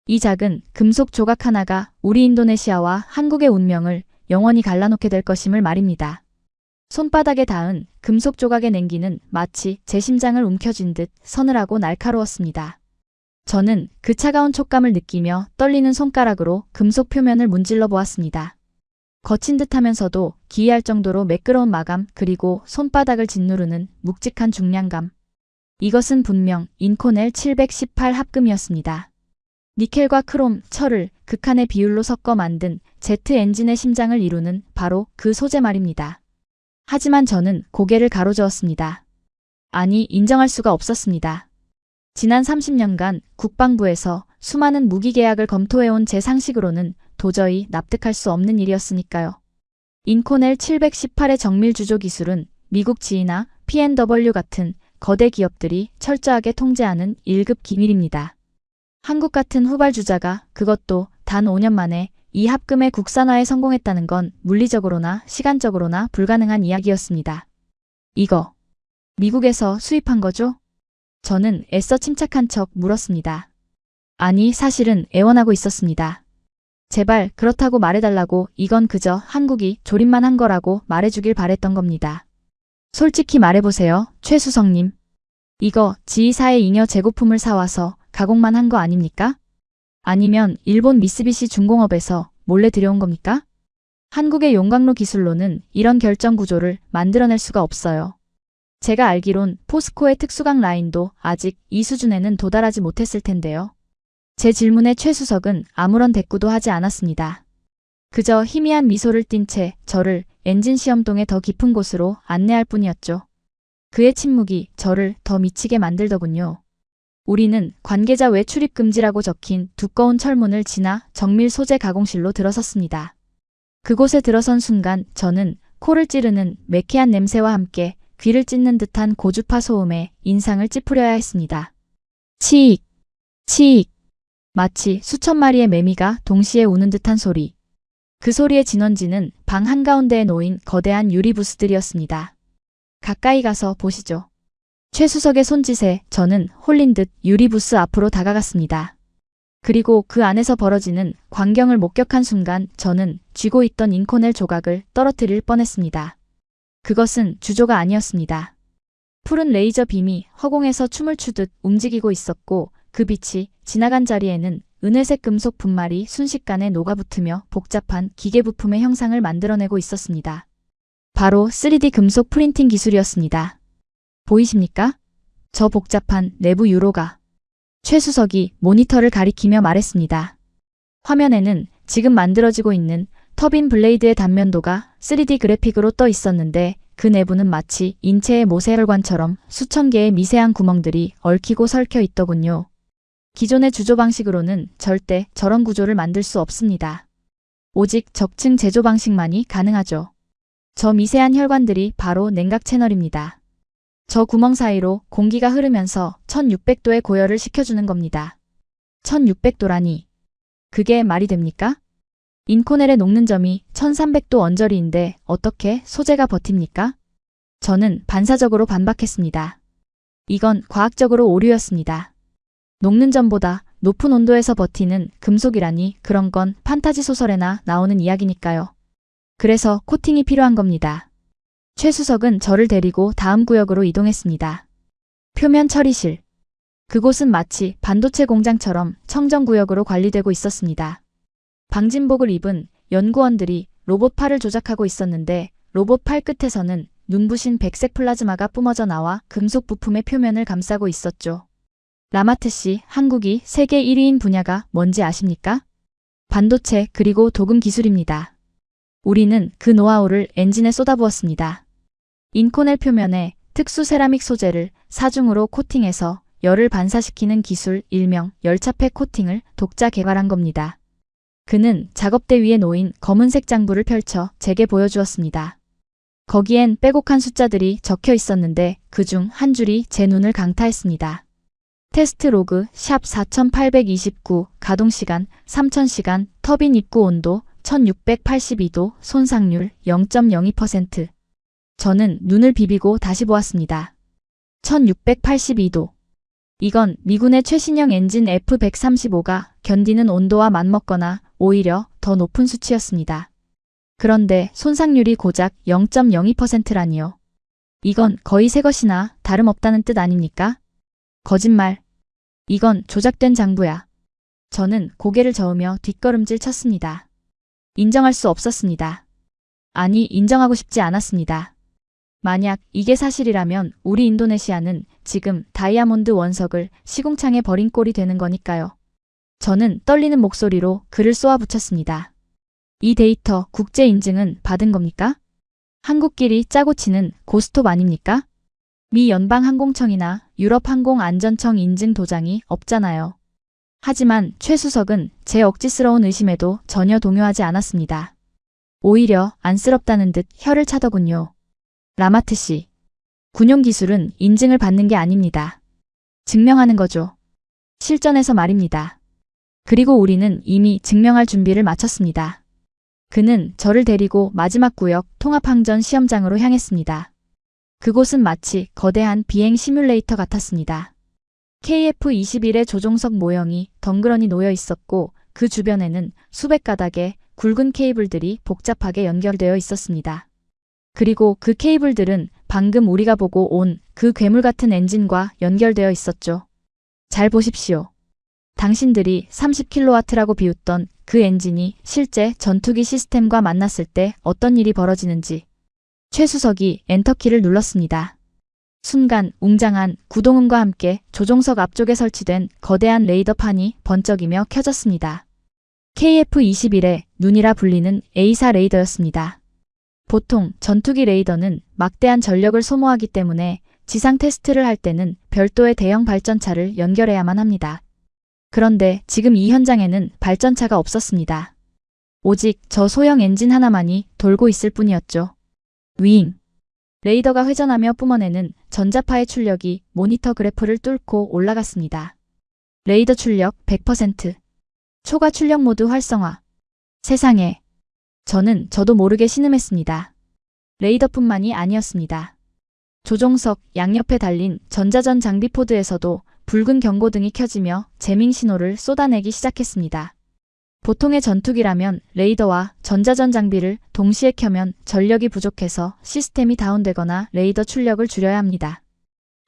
이 작은 금속 조각 하나가 우리 인도네시아와 한국의 운명을 영원히 갈라놓게 될 것임을 말입니다. 손바닥에 닿은 금속 조각의 냉기는 마치 제 심장을 움켜쥔 듯 서늘하고 날카로웠습니다. 저는 그 차가운 촉감을 느끼며 떨리는 손가락으로 금속 표면을 문질러 보았습니다. 거친 듯하면서도 기이할 정도로 매끄러운 마감, 그리고 손바닥을 짓누르는 묵직한 중량감. 이것은 분명 인코넬 718 합금이었습니다. 니켈과 크롬, 철을 극한의 비율로 섞어 만든 제트 엔진의 심장을 이루는 바로 그 소재 말입니다. 하지만 저는 고개를 가로저었습니다. 아니, 인정할 수가 없었습니다. 지난 30년간 국방부에서 수많은 무기 계약을 검토해온 제 상식으로는 도저히 납득할 수 없는 일이었으니까요. 인코넬 718의 정밀 주조 기술은 미국 지이나 P&W 같은 거대 기업들이 철저하게 통제하는 1급 기밀입니다. 한국 같은 후발주자가 그것도 단 5년 만에 이 합금의 국산화에 성공했다는 건 물리적으로나 시간적으로나 불가능한 이야기였습니다. 이거 미국에서 수입한 거죠? 저는 애써 침착한 척 물었습니다. 아니, 사실은 애원하고 있었습니다. 제발 그렇다고 말해달라고, 이건 그저 한국이 조립만 한 거라고 말해주길 바랬던 겁니다. 솔직히 말해보세요, 최 수석님. 이거 지이사의 잉여 재고품을 사와서 가공만 한 거 아닙니까? 아니면 일본 미쓰비시 중공업에서 몰래 들여온 겁니까? 한국의 용광로 기술로는 이런 결정 구조를 만들어낼 수가 없어요. 제가 알기론 포스코의 특수강 라인도 아직 이 수준에는 도달하지 못했을 텐데요. 제 질문에 최 수석은 아무런 대꾸도 하지 않았습니다. 그저 희미한 미소를 띤 채 저를 엔진 시험동의 더 깊은 곳으로 안내할 뿐이었죠. 그의 침묵이 저를 더 미치게 만들더군요. 우리는 관계자 외 출입 금지라고 적힌 두꺼운 철문을 지나 정밀 소재 가공실로 들어섰습니다. 그곳에 들어선 순간 저는 코를 찌르는 매캐한 냄새와 함께 귀를 찢는 듯한 고주파 소음에 인상을 찌푸려야 했습니다. 치익, 치익. 마치 수천 마리의 매미가 동시에 우는 듯한 소리. 그 소리의 진원지는 방 한가운데에 놓인 거대한 유리 부스들이었습니다. 가까이 가서 보시죠. 최수석의 손짓에 저는 홀린 듯 유리부스 앞으로 다가갔습니다. 그리고 그 안에서 벌어지는 광경을 목격한 순간 저는 쥐고 있던 인코넬 조각을 떨어뜨릴 뻔했습니다. 그것은 주조가 아니었습니다. 푸른 레이저 빔이 허공에서 춤을 추듯 움직이고 있었고 그 빛이 지나간 자리에는 은회색 금속 분말이 순식간에 녹아붙으며 복잡한 기계 부품의 형상을 만들어내고 있었습니다. 바로 3D 금속 프린팅 기술이었습니다. 보이십니까? 저 복잡한 내부 유로가. 최수석이 모니터를 가리키며 말했습니다. 화면에는 지금 만들어지고 있는 터빈 블레이드의 단면도가 3D 그래픽으로 떠 있었는데 그 내부는 마치 인체의 모세혈관처럼 수천 개의 미세한 구멍들이 얽히고 설켜 있더군요. 기존의 주조 방식으로는 절대 저런 구조를 만들 수 없습니다. 오직 적층 제조 방식만이 가능하죠. 저 미세한 혈관들이 바로 냉각 채널입니다. 저 구멍 사이로 공기가 흐르면서 1600도의 고열을 식혀주는 겁니다. 1600도라니. 그게 말이 됩니까? 인코넬의 녹는 점이 1300도 언저리인데 어떻게 소재가 버팁니까? 저는 반사적으로 반박했습니다. 이건 과학적으로 오류였습니다. 녹는 점보다 높은 온도에서 버티는 금속이라니 그런 건 판타지 소설에나 나오는 이야기니까요. 그래서 코팅이 필요한 겁니다. 최수석은 저를 데리고 다음 구역으로 이동했습니다. 표면 처리실. 그곳은 마치 반도체 공장처럼 청정구역으로 관리되고 있었습니다. 방진복을 입은 연구원들이 로봇 팔을 조작하고 있었는데 로봇 팔 끝에서는 눈부신 백색 플라즈마가 뿜어져 나와 금속 부품의 표면을 감싸고 있었죠. 라마트 씨, 한국이 세계 1위인 분야가 뭔지 아십니까? 반도체 그리고 도금 기술입니다. 우리는 그 노하우를 엔진에 쏟아부었습니다. 인코넬 표면에 특수 세라믹 소재를 사중으로 코팅해서 열을 반사시키는 기술 일명 열차팩 코팅을 독자 개발한 겁니다. 그는 작업대 위에 놓인 검은색 장부를 펼쳐 제게 보여주었습니다. 거기엔 빼곡한 숫자들이 적혀 있었는데 그중 한 줄이 제 눈을 강타했습니다. 테스트 로그 샵 4829 가동시간 3000시간 터빈 입구 온도 1682도 손상률 0.02%. 저는 눈을 비비고 다시 보았습니다. 1682도. 이건 미군의 최신형 엔진 F-135가 견디는 온도와 맞먹거나 오히려 더 높은 수치였습니다. 그런데 손상률이 고작 0.02%라니요. 이건 거의 새 것이나 다름없다는 뜻 아닙니까? 거짓말. 이건 조작된 장부야. 저는 고개를 저으며 뒷걸음질 쳤습니다. 인정할 수 없었습니다. 아니, 인정하고 싶지 않았습니다. 만약 이게 사실이라면 우리 인도네시아는 지금 다이아몬드 원석을 시궁창에 버린 꼴이 되는 거니까요. 저는 떨리는 목소리로 글을 쏘아붙였습니다. 이 데이터 국제 인증은 받은 겁니까? 한국끼리 짜고 치는 고스톱 아닙니까? 미 연방항공청이나 유럽항공안전청 인증 도장이 없잖아요. 하지만 최수석은 제 억지스러운 의심에도 전혀 동요하지 않았습니다. 오히려 안쓰럽다는 듯 혀를 차더군요. 라마트 씨, 군용 기술은 인증을 받는 게 아닙니다. 증명하는 거죠. 실전에서 말입니다. 그리고 우리는 이미 증명할 준비를 마쳤습니다. 그는 저를 데리고 마지막 구역 통합항전 시험장으로 향했습니다. 그곳은 마치 거대한 비행 시뮬레이터 같았습니다. KF-21의 조종석 모형이 덩그러니 놓여 있었고 그 주변에는 수백 가닥의 굵은 케이블들이 복잡하게 연결되어 있었습니다. 그리고 그 케이블들은 방금 우리가 보고 온 그 괴물 같은 엔진과 연결되어 있었죠. 잘 보십시오. 당신들이 30kW라고 비웃던 그 엔진이 실제 전투기 시스템과 만났을 때 어떤 일이 벌어지는지. 최수석이 엔터키를 눌렀습니다. 순간 웅장한 구동음과 함께 조종석 앞쪽에 설치된 거대한 레이더판이 번쩍이며 켜졌습니다. KF-21의 눈이라 불리는 A사 레이더였습니다. 보통 전투기 레이더는 막대한 전력을 소모하기 때문에 지상 테스트를 할 때는 별도의 대형 발전차를 연결해야만 합니다. 그런데 지금 이 현장에는 발전차가 없었습니다. 오직 저 소형 엔진 하나만이 돌고 있을 뿐이었죠. 윙! 레이더가 회전하며 뿜어내는 전자파의 출력이 모니터 그래프를 뚫고 올라갔습니다. 레이더 출력 100%. 초과 출력 모드 활성화. 세상에. 저도 모르게 신음했습니다. 레이더뿐만이 아니었습니다. 조종석 양옆에 달린 전자전 장비 포드에서도 붉은 경고등이 켜지며 재밍 신호를 쏟아내기 시작했습니다. 보통의 전투기라면 레이더와 전자전 장비를 동시에 켜면 전력이 부족해서 시스템이 다운되거나 레이더 출력을 줄여야 합니다.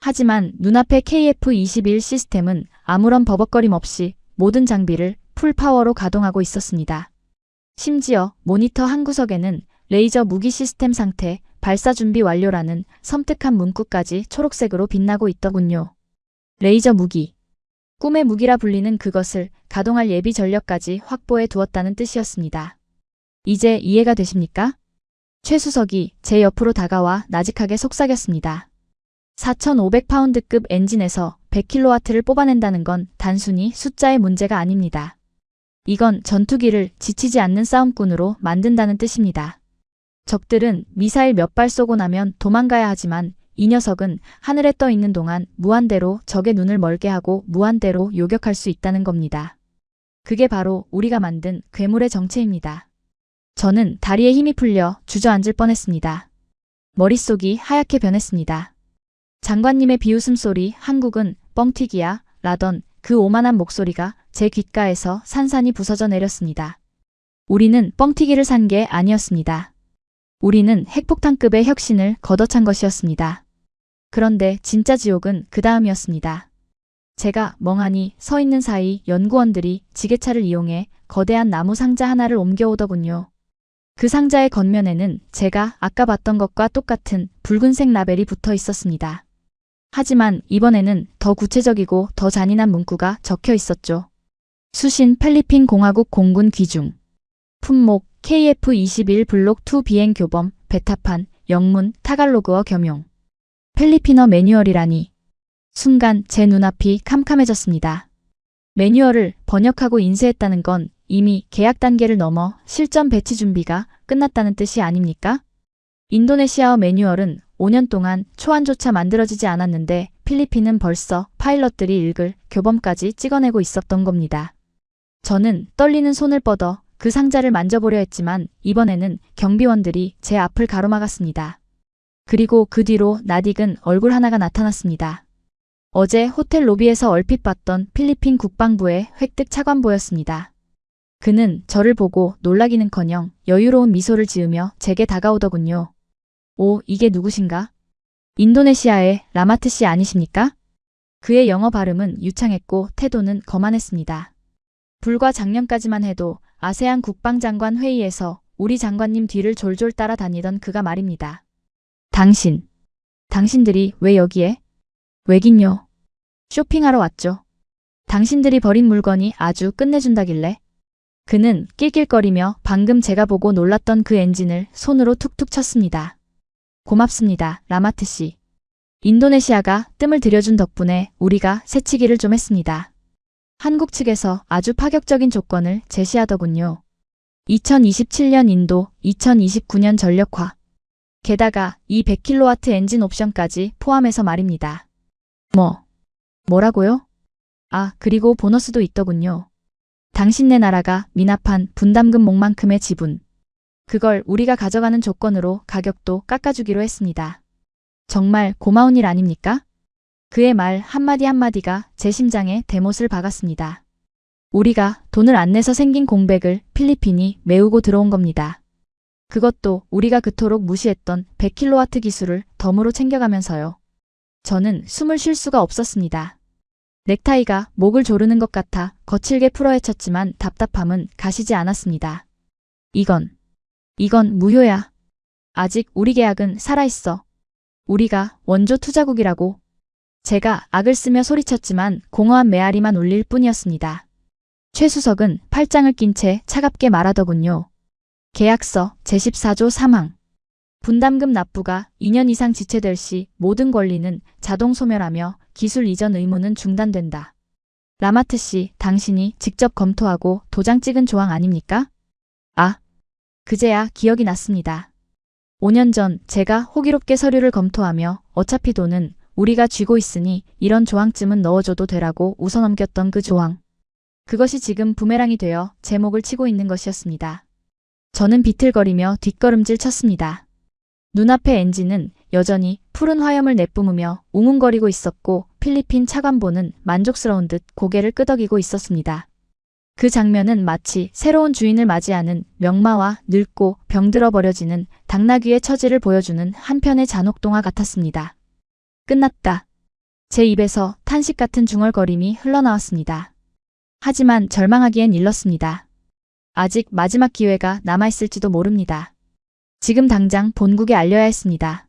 하지만 눈앞의 KF-21 시스템은 아무런 버벅거림 없이 모든 장비를 풀파워로 가동하고 있었습니다. 심지어 모니터 한 구석에는 레이저 무기 시스템 상태, 발사 준비 완료라는 섬뜩한 문구까지 초록색으로 빛나고 있더군요. 레이저 무기. 꿈의 무기라 불리는 그것을 가동할 예비 전력까지 확보해 두었다는 뜻이었습니다. 이제 이해가 되십니까? 최수석이 제 옆으로 다가와 나직하게 속삭였습니다. 4,500파운드급 엔진에서 100kW를 뽑아낸다는 건 단순히 숫자의 문제가 아닙니다. 이건 전투기를 지치지 않는 싸움꾼으로 만든다는 뜻입니다. 적들은 미사일 몇 발 쏘고 나면 도망가야 하지만 이 녀석은 하늘에 떠 있는 동안 무한대로 적의 눈을 멀게 하고 무한대로 요격할 수 있다는 겁니다. 그게 바로 우리가 만든 괴물의 정체입니다. 저는 다리에 힘이 풀려 주저앉을 뻔했습니다. 머릿속이 하얗게 변했습니다. 장관님의 비웃음소리 한국은 뻥튀기야 라던 그 오만한 목소리가 제 귓가에서 산산이 부서져 내렸습니다. 우리는 뻥튀기를 산 게 아니었습니다. 우리는 핵폭탄급의 혁신을 걷어찬 것이었습니다. 그런데 진짜 지옥은 그 다음이었습니다. 제가 멍하니 서 있는 사이 연구원들이 지게차를 이용해 거대한 나무 상자 하나를 옮겨오더군요. 그 상자의 겉면에는 제가 아까 봤던 것과 똑같은 붉은색 라벨이 붙어 있었습니다. 하지만 이번에는 더 구체적이고 더 잔인한 문구가 적혀 있었죠. 수신 필리핀 공화국 공군 귀중. 품목 KF-21 블록 2 비행 교범 베타판 영문 타갈로그어 겸용. 필리핀어 매뉴얼이라니. 순간 제 눈앞이 캄캄해졌습니다. 매뉴얼을 번역하고 인쇄했다는 건 이미 계약 단계를 넘어 실전 배치 준비가 끝났다는 뜻이 아닙니까? 인도네시아어 매뉴얼은 5년 동안 초안조차 만들어지지 않았는데 필리핀은 벌써 파일럿들이 읽을 교범까지 찍어내고 있었던 겁니다. 저는 떨리는 손을 뻗어 그 상자를 만져보려 했지만 이번에는 경비원들이 제 앞을 가로막았습니다. 그리고 그 뒤로 낯익은 얼굴 하나가 나타났습니다. 어제 호텔 로비에서 얼핏 봤던 필리핀 국방부의 획득 차관보였습니다. 그는 저를 보고 놀라기는커녕 여유로운 미소를 지으며 제게 다가오더군요. 오, 이게 누구신가? 인도네시아의 라마트 씨 아니십니까? 그의 영어 발음은 유창했고 태도는 거만했습니다. 불과 작년까지만 해도 아세안 국방장관 회의에서 우리 장관님 뒤를 졸졸 따라다니던 그가 말입니다. 당신들이 왜 여기에? 왜긴요. 쇼핑하러 왔죠. 당신들이 버린 물건이 아주 끝내준다길래. 그는 낄낄거리며 방금 제가 보고 놀랐던 그 엔진을 손으로 툭툭 쳤습니다. 고맙습니다, 라마트 씨. 인도네시아가 뜸을 들여준 덕분에 우리가 새치기를 좀 했습니다. 한국 측에서 아주 파격적인 조건을 제시하더군요. 2027년 인도, 2029년 전력화. 게다가 이 100kW 엔진 옵션까지 포함해서 말입니다. 뭐라고요? 아, 그리고 보너스도 있더군요. 당신네 나라가 미납한 분담금 목만큼의 지분. 그걸 우리가 가져가는 조건으로 가격도 깎아주기로 했습니다. 정말 고마운 일 아닙니까? 그의 말 한마디 한마디가 제 심장에 대못을 박았습니다. 우리가 돈을 안 내서 생긴 공백을 필리핀이 메우고 들어온 겁니다. 그것도 우리가 그토록 무시했던 100kW 기술을 덤으로 챙겨가면서요. 저는 숨을 쉴 수가 없었습니다. 넥타이가 목을 조르는 것 같아 거칠게 풀어헤쳤지만 답답함은 가시지 않았습니다. 이건 무효야. 아직 우리 계약은 살아있어. 우리가 원조 투자국이라고. 제가 악을 쓰며 소리쳤지만 공허한 메아리만 울릴 뿐이었습니다. 최수석은 팔짱을 낀 채 차갑게 말하더군요. 계약서 제14조 3항. 분담금 납부가 2년 이상 지체될 시 모든 권리는 자동 소멸하며 기술 이전 의무는 중단된다. 라마트 씨, 당신이 직접 검토하고 도장 찍은 조항 아닙니까? 아, 그제야 기억이 났습니다. 5년 전 제가 호기롭게 서류를 검토하며 어차피 돈은 우리가 쥐고 있으니 이런 조항쯤은 넣어줘도 되라고 웃어넘겼던 그 조항. 그것이 지금 부메랑이 되어 제 목을 치고 있는 것이었습니다. 저는 비틀거리며 뒷걸음질 쳤습니다. 눈앞의 엔진은 여전히 푸른 화염을 내뿜으며 웅웅거리고 있었고 필리핀 차관보는 만족스러운 듯 고개를 끄덕이고 있었습니다. 그 장면은 마치 새로운 주인을 맞이하는 명마와 늙고 병들어 버려지는 당나귀의 처지를 보여주는 한편의 잔혹동화 같았습니다. 끝났다. 제 입에서 탄식 같은 중얼거림이 흘러나왔습니다. 하지만 절망하기엔 일렀습니다. 아직 마지막 기회가 남아있을지도 모릅니다. 지금 당장 본국에 알려야 했습니다.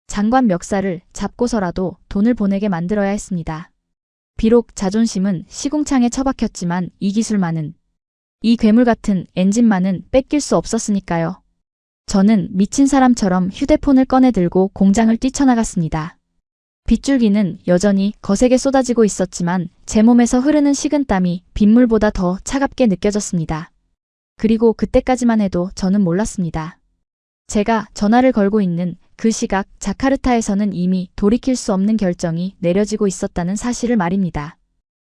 장관 멱살을 잡고서라도 돈을 보내게 만들어야 했습니다. 비록 자존심은 시궁창에 처박혔지만 이 기술만은, 이 괴물 같은 엔진만은 뺏길 수 없었으니까요. 저는 미친 사람처럼 휴대폰을 꺼내 들고 공장을 뛰쳐나갔습니다. 빗줄기는 여전히 거세게 쏟아지고 있었지만 제 몸에서 흐르는 식은땀이 빗물보다 더 차갑게 느껴졌습니다. 그리고 그때까지만 해도 저는 몰랐습니다. 제가 전화를 걸고 있는 그 시각 자카르타에서는 이미 돌이킬 수 없는 결정이 내려지고 있었다는 사실을 말입니다.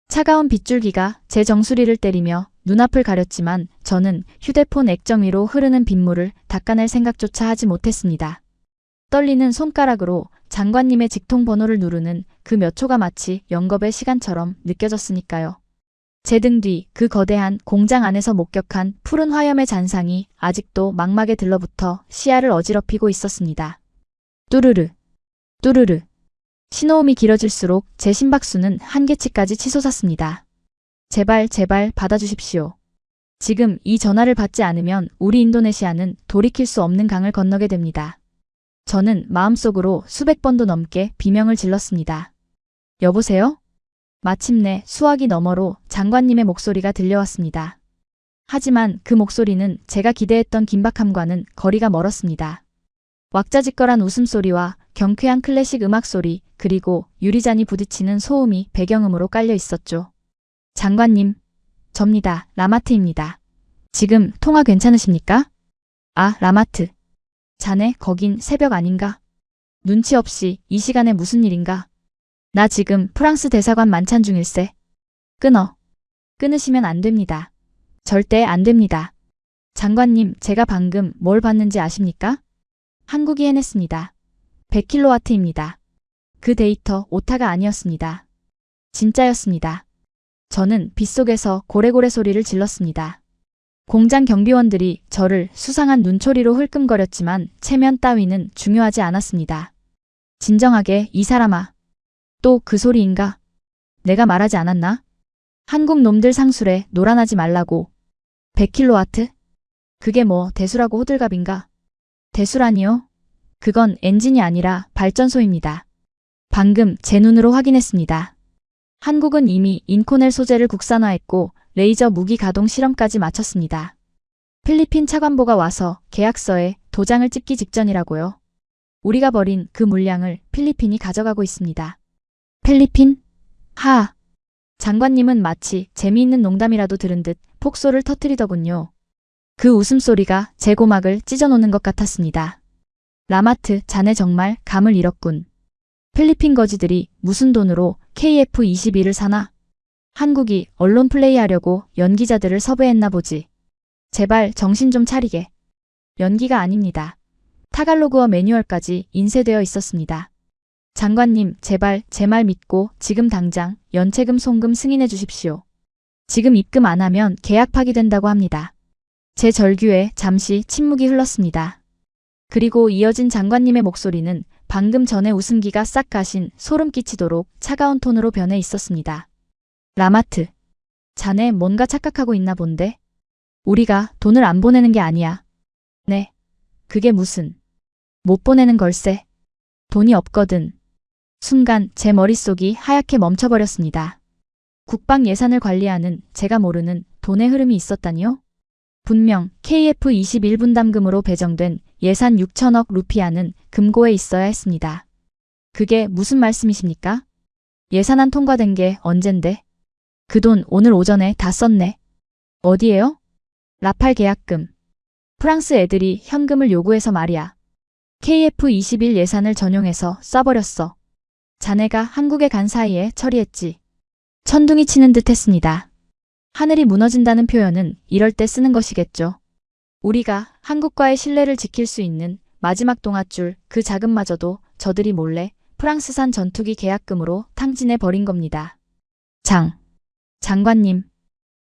차가운 빗줄기가 제 정수리를 때리며 눈앞을 가렸지만 저는 휴대폰 액정 위로 흐르는 빗물을 닦아낼 생각조차 하지 못했습니다. 떨리는 손가락으로 장관님의 직통 번호를 누르는 그 몇 초가 마치 영겁의 시간처럼 느껴졌으니까요. 제 등 뒤 그 거대한 공장 안에서 목격한 푸른 화염의 잔상이 아직도 망막에 들러붙어 시야를 어지럽히고 있었습니다. 뚜르르, 뚜르르. 신호음이 길어질수록 제 심박수는 한계치까지 치솟았습니다. 제발 제발 받아주십시오. 지금 이 전화를 받지 않으면 우리 인도네시아는 돌이킬 수 없는 강을 건너게 됩니다. 저는 마음속으로 수백 번도 넘게 비명을 질렀습니다. 여보세요? 마침내 수화기 너머로 장관님의 목소리가 들려왔습니다. 하지만 그 목소리는 제가 기대했던 긴박함과는 거리가 멀었습니다. 왁자지껄한 웃음소리와 경쾌한 클래식 음악소리 그리고 유리잔이 부딪히는 소음이 배경음으로 깔려 있었죠. 장관님, 접니다. 라마트입니다. 지금 통화 괜찮으십니까? 아, 라마트. 자네 거긴 새벽 아닌가? 눈치 없이 이 시간에 무슨 일인가? 나 지금 프랑스 대사관 만찬 중일세. 끊어. 끊으시면 안 됩니다. 절대 안 됩니다. 장관님, 제가 방금 뭘 봤는지 아십니까? 한국이 해냈습니다. 100kW입니다. 그 데이터 오타가 아니었습니다. 진짜였습니다. 저는 빗속에서 고래고래 소리를 질렀습니다. 공장 경비원들이 저를 수상한 눈초리로 흘끔거렸지만 체면 따위는 중요하지 않았습니다. 진정하게 이 사람아. 또 그 소리인가? 내가 말하지 않았나? 한국 놈들 상술에 놀아나지 말라고. 100kW? 그게 뭐 대수라고 호들갑인가? 대수라니요? 그건 엔진이 아니라 발전소입니다. 방금 제 눈으로 확인했습니다. 한국은 이미 인코넬 소재를 국산화했고 레이저 무기 가동 실험까지 마쳤습니다. 필리핀 차관보가 와서 계약서에 도장을 찍기 직전이라고요. 우리가 벌인 그 물량을 필리핀이 가져가고 있습니다. 필리핀? 하! 장관님은 마치 재미있는 농담이라도 들은 듯 폭소를 터뜨리더군요. 그 웃음소리가 제 고막을 찢어놓는 것 같았습니다. 라마트, 자네 정말 감을 잃었군. 필리핀 거지들이 무슨 돈으로 KF-21을 사나? 한국이 언론 플레이하려고 연기자들을 섭외했나 보지. 제발 정신 좀 차리게. 연기가 아닙니다. 타갈로그어 매뉴얼까지 인쇄되어 있었습니다. 장관님, 제발 제 말 믿고 지금 당장 연체금 송금 승인해 주십시오. 지금 입금 안 하면 계약 파기된다고 합니다. 제 절규에 잠시 침묵이 흘렀습니다. 그리고 이어진 장관님의 목소리는 방금 전에 웃음기가 싹 가신 소름 끼치도록 차가운 톤으로 변해 있었습니다. 라마트, 자네 뭔가 착각하고 있나 본데? 우리가 돈을 안 보내는 게 아니야. 네, 그게 무슨. 못 보내는 걸세. 돈이 없거든. 순간 제 머릿속이 하얗게 멈춰버렸습니다. 국방 예산을 관리하는 제가 모르는 돈의 흐름이 있었다니요? 분명 KF-21 분담금으로 배정된 예산 6천억 루피아는 금고에 있어야 했습니다. 그게 무슨 말씀이십니까? 예산안 통과된 게 언젠데? 그 돈 오늘 오전에 다 썼네. 어디에요? 라팔 계약금. 프랑스 애들이 현금을 요구해서 말이야. KF-21 예산을 전용해서 써버렸어. 자네가 한국에 간 사이에 처리했지. 천둥이 치는 듯 했습니다. 하늘이 무너진다는 표현은 이럴 때 쓰는 것이겠죠. 우리가 한국과의 신뢰를 지킬 수 있는 마지막 동아줄 그 자금마저도 저들이 몰래 프랑스산 전투기 계약금으로 탕진해 버린 겁니다. 장관님,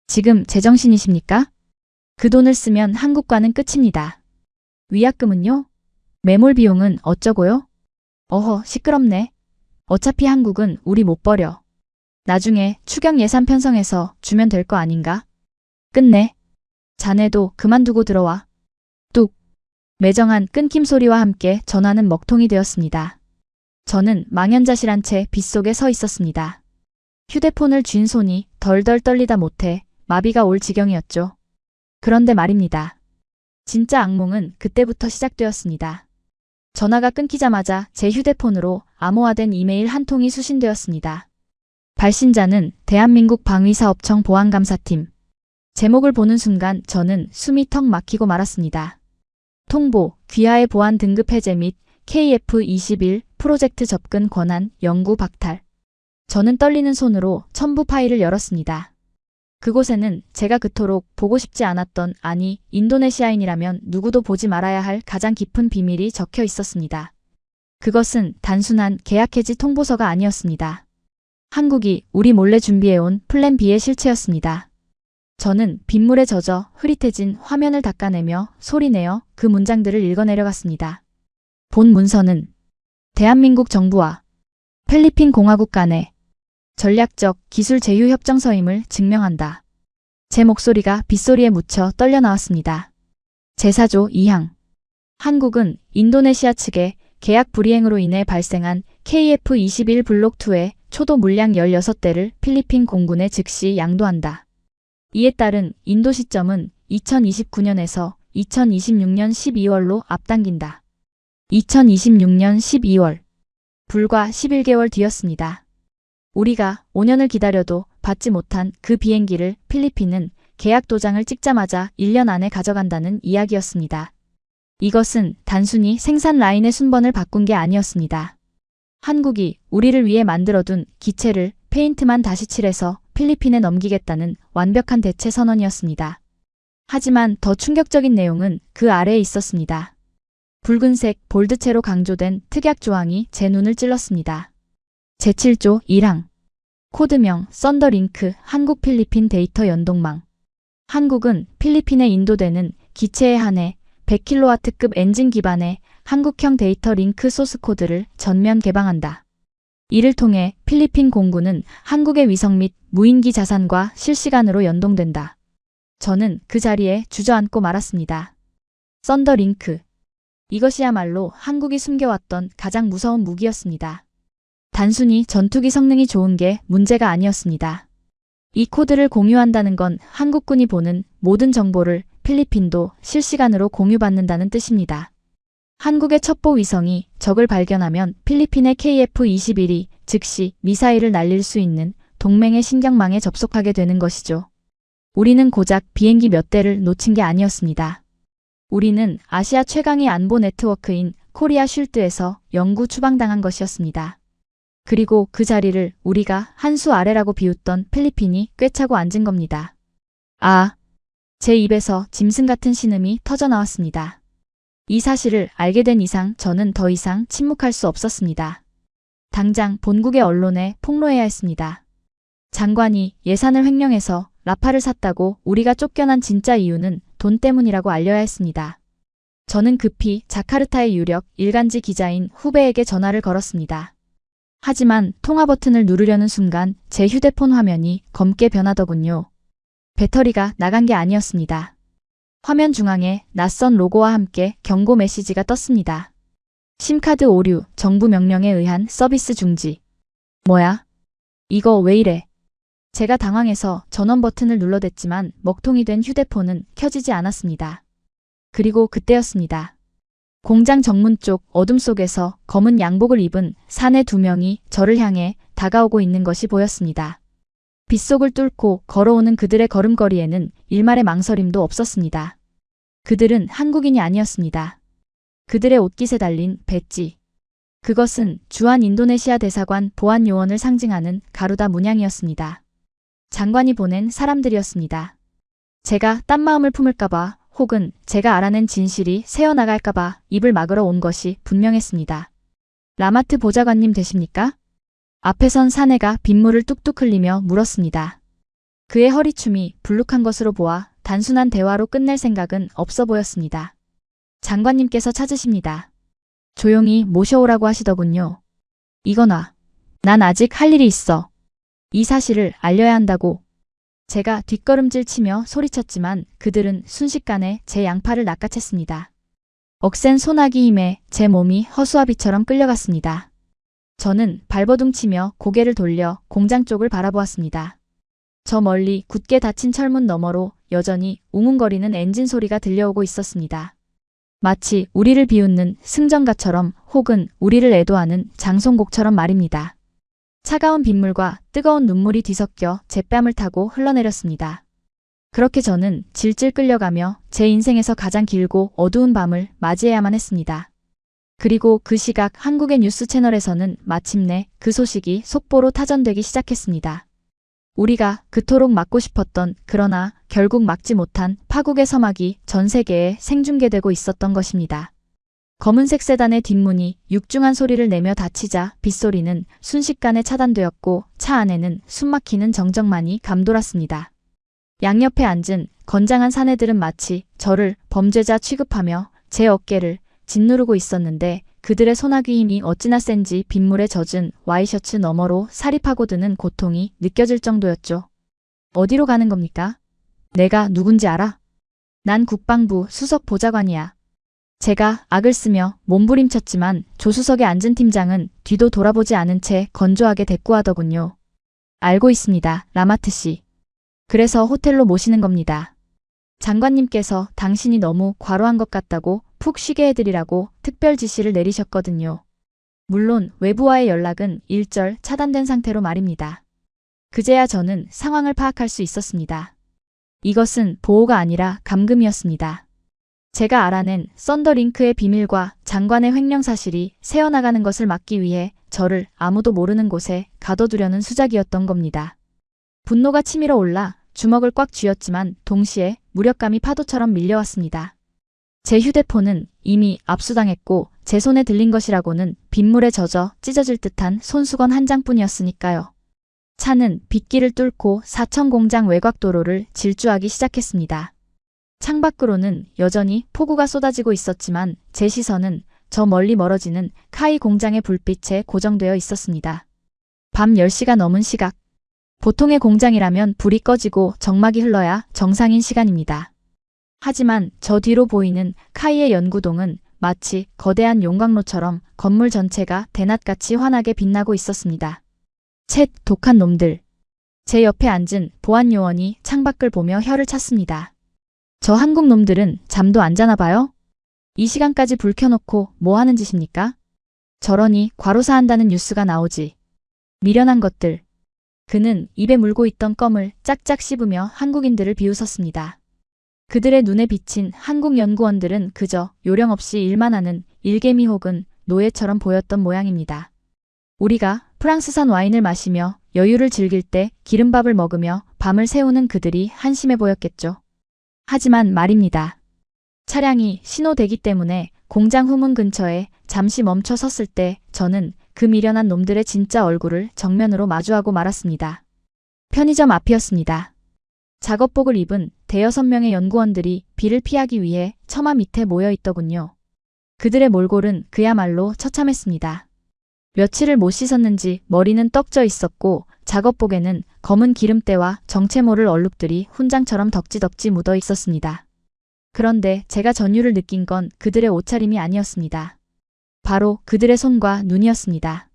지금 제정신이십니까? 그 돈을 쓰면 한국과는 끝입니다. 위약금은요? 매몰 비용은 어쩌고요? 어허, 시끄럽네. 어차피 한국은 우리 못 버려. 나중에 추경 예산 편성해서 주면 될 거 아닌가? 끝내. 자네도 그만두고 들어와. 뚝. 매정한 끊김 소리와 함께 전화는 먹통이 되었습니다. 저는 망연자실한 채 빗속에 서 있었습니다. 휴대폰을 쥔 손이 덜덜 떨리다 못해 마비가 올 지경이었죠. 그런데 말입니다. 진짜 악몽은 그때부터 시작되었습니다. 전화가 끊기자마자 제 휴대폰으로 암호화된 이메일 한 통이 수신되었습니다. 발신자는 대한민국 방위사업청 보안감사팀. 제목을 보는 순간 저는 숨이 턱 막히고 말았습니다. 통보, 귀하의 보안 등급 해제 및 KF-21 프로젝트 접근 권한 영구 박탈. 저는 떨리는 손으로 첨부 파일을 열었습니다. 그곳에는 제가 그토록 보고 싶지 않았던, 아니 인도네시아인이라면 누구도 보지 말아야 할 가장 깊은 비밀이 적혀 있었습니다. 그것은 단순한 계약 해지 통보서가 아니었습니다. 한국이 우리 몰래 준비해온 플랜 B의 실체였습니다. 저는 빗물에 젖어 흐릿해진 화면을 닦아내며 소리내어 그 문장들을 읽어내려갔습니다. 본 문서는 대한민국 정부와 필리핀 공화국 간의 전략적 기술 제휴 협정서임을 증명한다. 제 목소리가 빗소리에 묻혀 떨려 나왔습니다. 제4조 2항. 한국은 인도네시아 측의 계약 불이행으로 인해 발생한 KF-21 블록 2의 초도 물량 16대를 필리핀 공군에 즉시 양도한다. 이에 따른 인도 시점은 2029년에서 2026년 12월로 앞당긴다. 2026년 12월. 불과 11개월 뒤였습니다. 우리가 5년을 기다려도 받지 못한 그 비행기를 필리핀은 계약 도장을 찍자마자 1년 안에 가져간다는 이야기였습니다. 이것은 단순히 생산 라인의 순번을 바꾼 게 아니었습니다. 한국이 우리를 위해 만들어둔 기체를 페인트만 다시 칠해서 필리핀에 넘기겠다는 완벽한 대체 선언이었습니다. 하지만 더 충격적인 내용은 그 아래에 있었습니다. 붉은색 볼드체로 강조된 특약 조항이 제 눈을 찔렀습니다. 제7조 1항. 코드명 썬더링크 한국 필리핀 데이터 연동망. 한국은 필리핀에 인도되는 기체에 한해 100kW급 엔진 기반의 한국형 데이터 링크 소스 코드를 전면 개방한다. 이를 통해 필리핀 공군은 한국의 위성 및 무인기 자산과 실시간으로 연동된다. 저는 그 자리에 주저앉고 말았습니다. 썬더링크. 이것이야말로 한국이 숨겨왔던 가장 무서운 무기였습니다. 단순히 전투기 성능이 좋은 게 문제가 아니었습니다. 이 코드를 공유한다는 건 한국군이 보는 모든 정보를 필리핀도 실시간으로 공유받는다는 뜻입니다. 한국의 첩보 위성이 적을 발견하면 필리핀의 KF-21이 즉시 미사일을 날릴 수 있는 동맹의 신경망에 접속하게 되는 것이죠. 우리는 고작 비행기 몇 대를 놓친 게 아니었습니다. 우리는 아시아 최강의 안보 네트워크인 코리아 쉴드에서 영구 추방당한 것이었습니다. 그리고 그 자리를 우리가 한 수 아래라고 비웃던 필리핀이 꿰차고 앉은 겁니다. 아, 제 입에서 짐승 같은 신음이 터져나왔습니다. 이 사실을 알게 된 이상 저는 더 이상 침묵할 수 없었습니다. 당장 본국의 언론에 폭로해야 했습니다. 장관이 예산을 횡령해서 라파를 샀다고 우리가 쫓겨난 진짜 이유는 돈 때문이라고 알려야 했습니다. 저는 급히 자카르타의 유력 일간지 기자인 후배에게 전화를 걸었습니다. 하지만 통화 버튼을 누르려는 순간 제 휴대폰 화면이 검게 변하더군요. 배터리가 나간 게 아니었습니다. 화면 중앙에 낯선 로고와 함께 경고 메시지가 떴습니다. 심카드 오류, 정부 명령에 의한 서비스 중지. 뭐야? 이거 왜 이래? 제가 당황해서 전원 버튼을 눌러댔지만 먹통이 된 휴대폰은 켜지지 않았습니다. 그리고 그때였습니다. 공장 정문 쪽 어둠 속에서 검은 양복을 입은 사내 2명이 저를 향해 다가오고 있는 것이 보였습니다. 빗속을 뚫고 걸어오는 그들의 걸음걸이에는 일말의 망설임도 없었습니다. 그들은 한국인이 아니었습니다. 그들의 옷깃에 달린 배지. 그것은 주한 인도네시아 대사관 보안 요원을 상징하는 가루다 문양이었습니다. 장관이 보낸 사람들이었습니다. 제가 딴 마음을 품을까봐 혹은 제가 알아낸 진실이 새어나갈까봐 입을 막으러 온 것이 분명했습니다. 라마트 보좌관님 되십니까? 앞에 선 사내가 빗물을 뚝뚝 흘리며 물었습니다. 그의 허리춤이 불룩한 것으로 보아 단순한 대화로 끝낼 생각은 없어 보였습니다. 장관님께서 찾으십니다. 조용히 모셔오라고 하시더군요. 이거나. 난 아직 할 일이 있어. 이 사실을 알려야 한다고. 제가 뒷걸음질 치며 소리쳤지만 그들은 순식간에 제 양팔을 낚아챘습니다. 억센 소나기 힘에 제 몸이 허수아비처럼 끌려갔습니다. 저는 발버둥치며 고개를 돌려 공장 쪽을 바라보았습니다. 저 멀리 굳게 닫힌 철문 너머로 여전히 웅웅거리는 엔진 소리가 들려오고 있었습니다. 마치 우리를 비웃는 승전가처럼 혹은 우리를 애도하는 장송곡처럼 말입니다. 차가운 빗물과 뜨거운 눈물이 뒤섞여 제 뺨을 타고 흘러내렸습니다. 그렇게 저는 질질 끌려가며 제 인생에서 가장 길고 어두운 밤을 맞이해야만 했습니다. 그리고 그 시각 한국의 뉴스 채널에서는 마침내 그 소식이 속보로 타전되기 시작했습니다. 우리가 그토록 막고 싶었던 그러나 결국 막지 못한 파국의 서막이 전 세계에 생중계되고 있었던 것입니다. 검은색 세단의 뒷문이 육중한 소리를 내며 닫히자 빗소리는 순식간에 차단되었고 차 안에는 숨막히는 정적만이 감돌았습니다. 양옆에 앉은 건장한 사내들은 마치 저를 범죄자 취급하며 제 어깨를 짓누르고 있었는데 그들의 소나기 힘이 어찌나 센지 빗물에 젖은 와이셔츠 너머로 살이 파고드는 고통이 느껴질 정도였죠. 어디로 가는 겁니까? 내가 누군지 알아? 난 국방부 수석 보좌관이야. 제가 악을 쓰며 몸부림쳤지만 조수석에 앉은 팀장은 뒤도 돌아보지 않은 채 건조하게 대꾸하더군요. 알고 있습니다, 라마트 씨. 그래서 호텔로 모시는 겁니다. 장관님께서 당신이 너무 과로한 것 같다고 푹 쉬게 해드리라고 특별 지시를 내리셨거든요. 물론 외부와의 연락은 일절 차단된 상태로 말입니다. 그제야 저는 상황을 파악할 수 있었습니다. 이것은 보호가 아니라 감금이었습니다. 제가 알아낸 썬더링크의 비밀과 장관의 횡령 사실이 새어나가는 것을 막기 위해 저를 아무도 모르는 곳에 가둬두려는 수작이었던 겁니다. 분노가 치밀어 올라 주먹을 꽉 쥐었지만 동시에 무력감이 파도처럼 밀려왔습니다. 제 휴대폰은 이미 압수당했고 제 손에 들린 것이라고는 빗물에 젖어 찢어질 듯한 손수건 한 장뿐이었으니까요. 차는 빗길을 뚫고 사천 공장 외곽도로를 질주하기 시작했습니다. 창밖으로는 여전히 폭우가 쏟아지고 있었지만 제 시선은 저 멀리 멀어지는 카이 공장의 불빛에 고정되어 있었습니다. 밤 10시가 넘은 시각. 보통의 공장이라면 불이 꺼지고 정막이 흘러야 정상인 시간입니다. 하지만 저 뒤로 보이는 카이의 연구동은 마치 거대한 용광로처럼 건물 전체가 대낮같이 환하게 빛나고 있었습니다. 쳇, 독한 놈들. 제 옆에 앉은 보안 요원이 창밖을 보며 혀를 찼습니다. 저 한국 놈들은 잠도 안 자나 봐요? 이 시간까지 불 켜놓고 뭐 하는 짓입니까? 저러니 과로사한다는 뉴스가 나오지. 미련한 것들. 그는 입에 물고 있던 껌을 짝짝 씹으며 한국인들을 비웃었습니다. 그들의 눈에 비친 한국 연구원들은 그저 요령없이 일만 하는 일개미 혹은 노예처럼 보였던 모양입니다. 우리가 프랑스산 와인을 마시며 여유를 즐길 때 기름밥을 먹으며 밤을 새우는 그들이 한심해 보였겠죠. 하지만 말입니다. 차량이 신호대기 때문에 공장 후문 근처에 잠시 멈춰 섰을 때 저는 그 미련한 놈들의 진짜 얼굴을 정면으로 마주하고 말았습니다. 편의점 앞이었습니다. 작업복을 입은 대여섯 명의 연구원들이 비를 피하기 위해 처마 밑에 모여 있더군요. 그들의 몰골은 그야말로 처참했습니다. 며칠을 못 씻었는지 머리는 떡져 있었고 작업복에는 검은 기름때와 정체 모를 얼룩들이 훈장처럼 덕지덕지 묻어 있었습니다. 그런데 제가 전율을 느낀 건 그들의 옷차림이 아니었습니다. 바로 그들의 손과 눈이었습니다.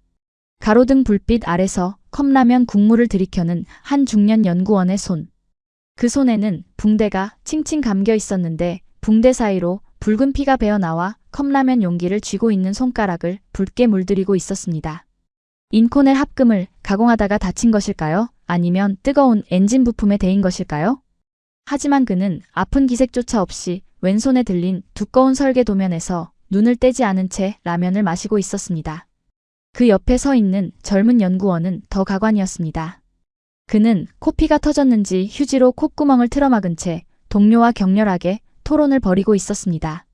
가로등 불빛 아래서 컵라면 국물을 들이켜는 한 중년 연구원의 손. 그 손에는 붕대가 칭칭 감겨 있었는데 붕대 사이로 붉은 피가 배어나와 컵라면 용기를 쥐고 있는 손가락을 붉게 물들이고 있었습니다. 인코넬 합금을 가공하다가 다친 것일까요? 아니면 뜨거운 엔진 부품에 대인 것일까요? 하지만 그는 아픈 기색조차 없이 왼손에 들린 두꺼운 설계 도면에서 눈을 떼지 않은 채 라면을 마시고 있었습니다. 그 옆에 서 있는 젊은 연구원은 더 가관이었습니다. 그는 코피가 터졌는지 휴지로 콧구멍을 틀어막은 채 동료와 격렬하게 토론을 벌이고 있었습니다.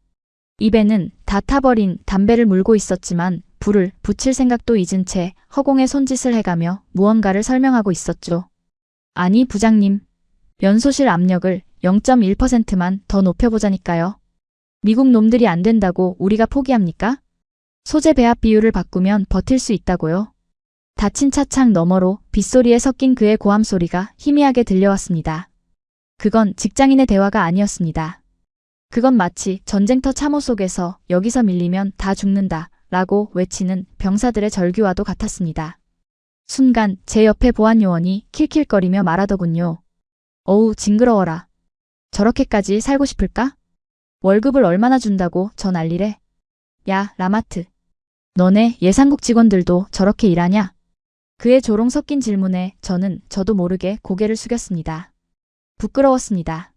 입에는 다 타버린 담배를 물고 있었지만 불을 붙일 생각도 잊은 채 허공에 손짓을 해가며 무언가를 설명하고 있었죠. 아니 부장님, 연소실 압력을 0.1%만 더 높여보자니까요. 미국 놈들이 안 된다고 우리가 포기합니까? 소재 배합 비율을 바꾸면 버틸 수 있다고요. 닫힌 차창 너머로 빗소리에 섞인 그의 고함 소리가 희미하게 들려왔습니다. 그건 직장인의 대화가 아니었습니다. 그건 마치 전쟁터 참호 속에서 여기서 밀리면 다 죽는다 라고 외치는 병사들의 절규와도 같았습니다. 순간 제 옆에 보안요원이 킬킬거리며 말하더군요. 어우 징그러워라. 저렇게까지 살고 싶을까? 월급을 얼마나 준다고 저 난리래. 야 라마트. 너네 예산국 직원들도 저렇게 일하냐? 그의 조롱 섞인 질문에 저도 모르게 고개를 숙였습니다. 부끄러웠습니다.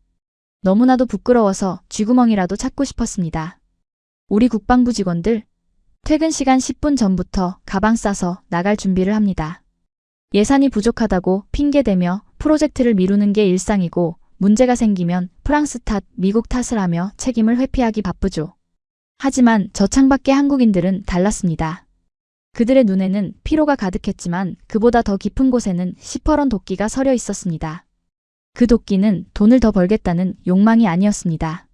너무나도 부끄러워서 쥐구멍이라도 찾고 싶었습니다. 우리 국방부 직원들 퇴근 시간 10분 전부터 가방 싸서 나갈 준비를 합니다. 예산이 부족하다고 핑계대며 프로젝트를 미루는 게 일상이고 문제가 생기면 프랑스 탓, 미국 탓을 하며 책임을 회피하기 바쁘죠. 하지만 저 창밖의 한국인들은 달랐습니다. 그들의 눈에는 피로가 가득했지만 그보다 더 깊은 곳에는 시퍼런 도끼가 서려 있었습니다. 그 도끼는 돈을 더 벌겠다는 욕망이 아니었습니다.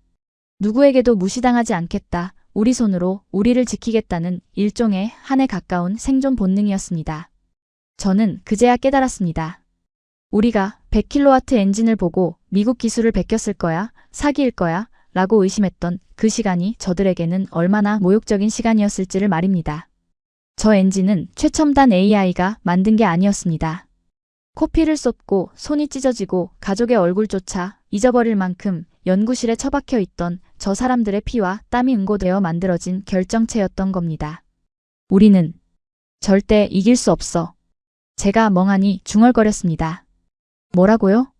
누구에게도 무시당하지 않겠다, 우리 손으로 우리를 지키겠다는 일종의 한에 가까운 생존 본능이었습니다. 저는 그제야 깨달았습니다. 우리가 100kW 엔진을 보고 미국 기술을 베꼈을 거야, 사기일 거야 라고 의심했던 그 시간이 저들에게는 얼마나 모욕적인 시간이었을지를 말입니다. 저 엔진은 최첨단 AI가 만든 게 아니었습니다. 코피를 쏟고 손이 찢어지고 가족의 얼굴조차 잊어버릴 만큼 연구실에 처박혀 있던 저 사람들의 피와 땀이 응고되어 만들어진 결정체였던 겁니다. 우리는 절대 이길 수 없어. 제가 멍하니 중얼거렸습니다. 뭐라고요?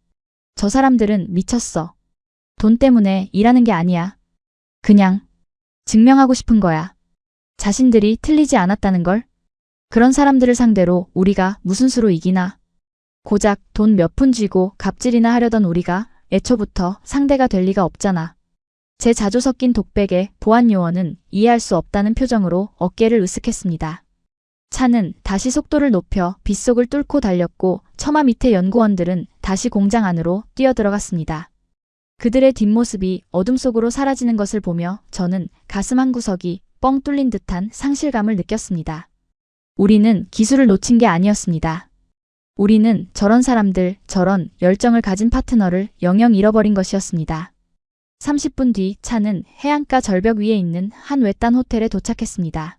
저 사람들은 미쳤어. 돈 때문에 일하는 게 아니야. 그냥 증명하고 싶은 거야. 자신들이 틀리지 않았다는 걸. 그런 사람들을 상대로 우리가 무슨 수로 이기나. 고작 돈 몇 푼 쥐고 갑질이나 하려던 우리가 애초부터 상대가 될 리가 없잖아. 제 자조 섞인 독백에 보안요원은 이해할 수 없다는 표정으로 어깨를 으쓱했습니다. 차는 다시 속도를 높여 빗속을 뚫고 달렸고 처마 밑에 연구원들은 다시 공장 안으로 뛰어들어갔습니다. 그들의 뒷모습이 어둠 속으로 사라지는 것을 보며 저는 가슴 한구석이 뻥 뚫린 듯한 상실감을 느꼈습니다. 우리는 기술을 놓친 게 아니었습니다. 우리는 저런 사람들, 저런 열정을 가진 파트너를 영영 잃어버린 것이었습니다. 30분 뒤 차는 해안가 절벽 위에 있는 한 외딴 호텔에 도착했습니다.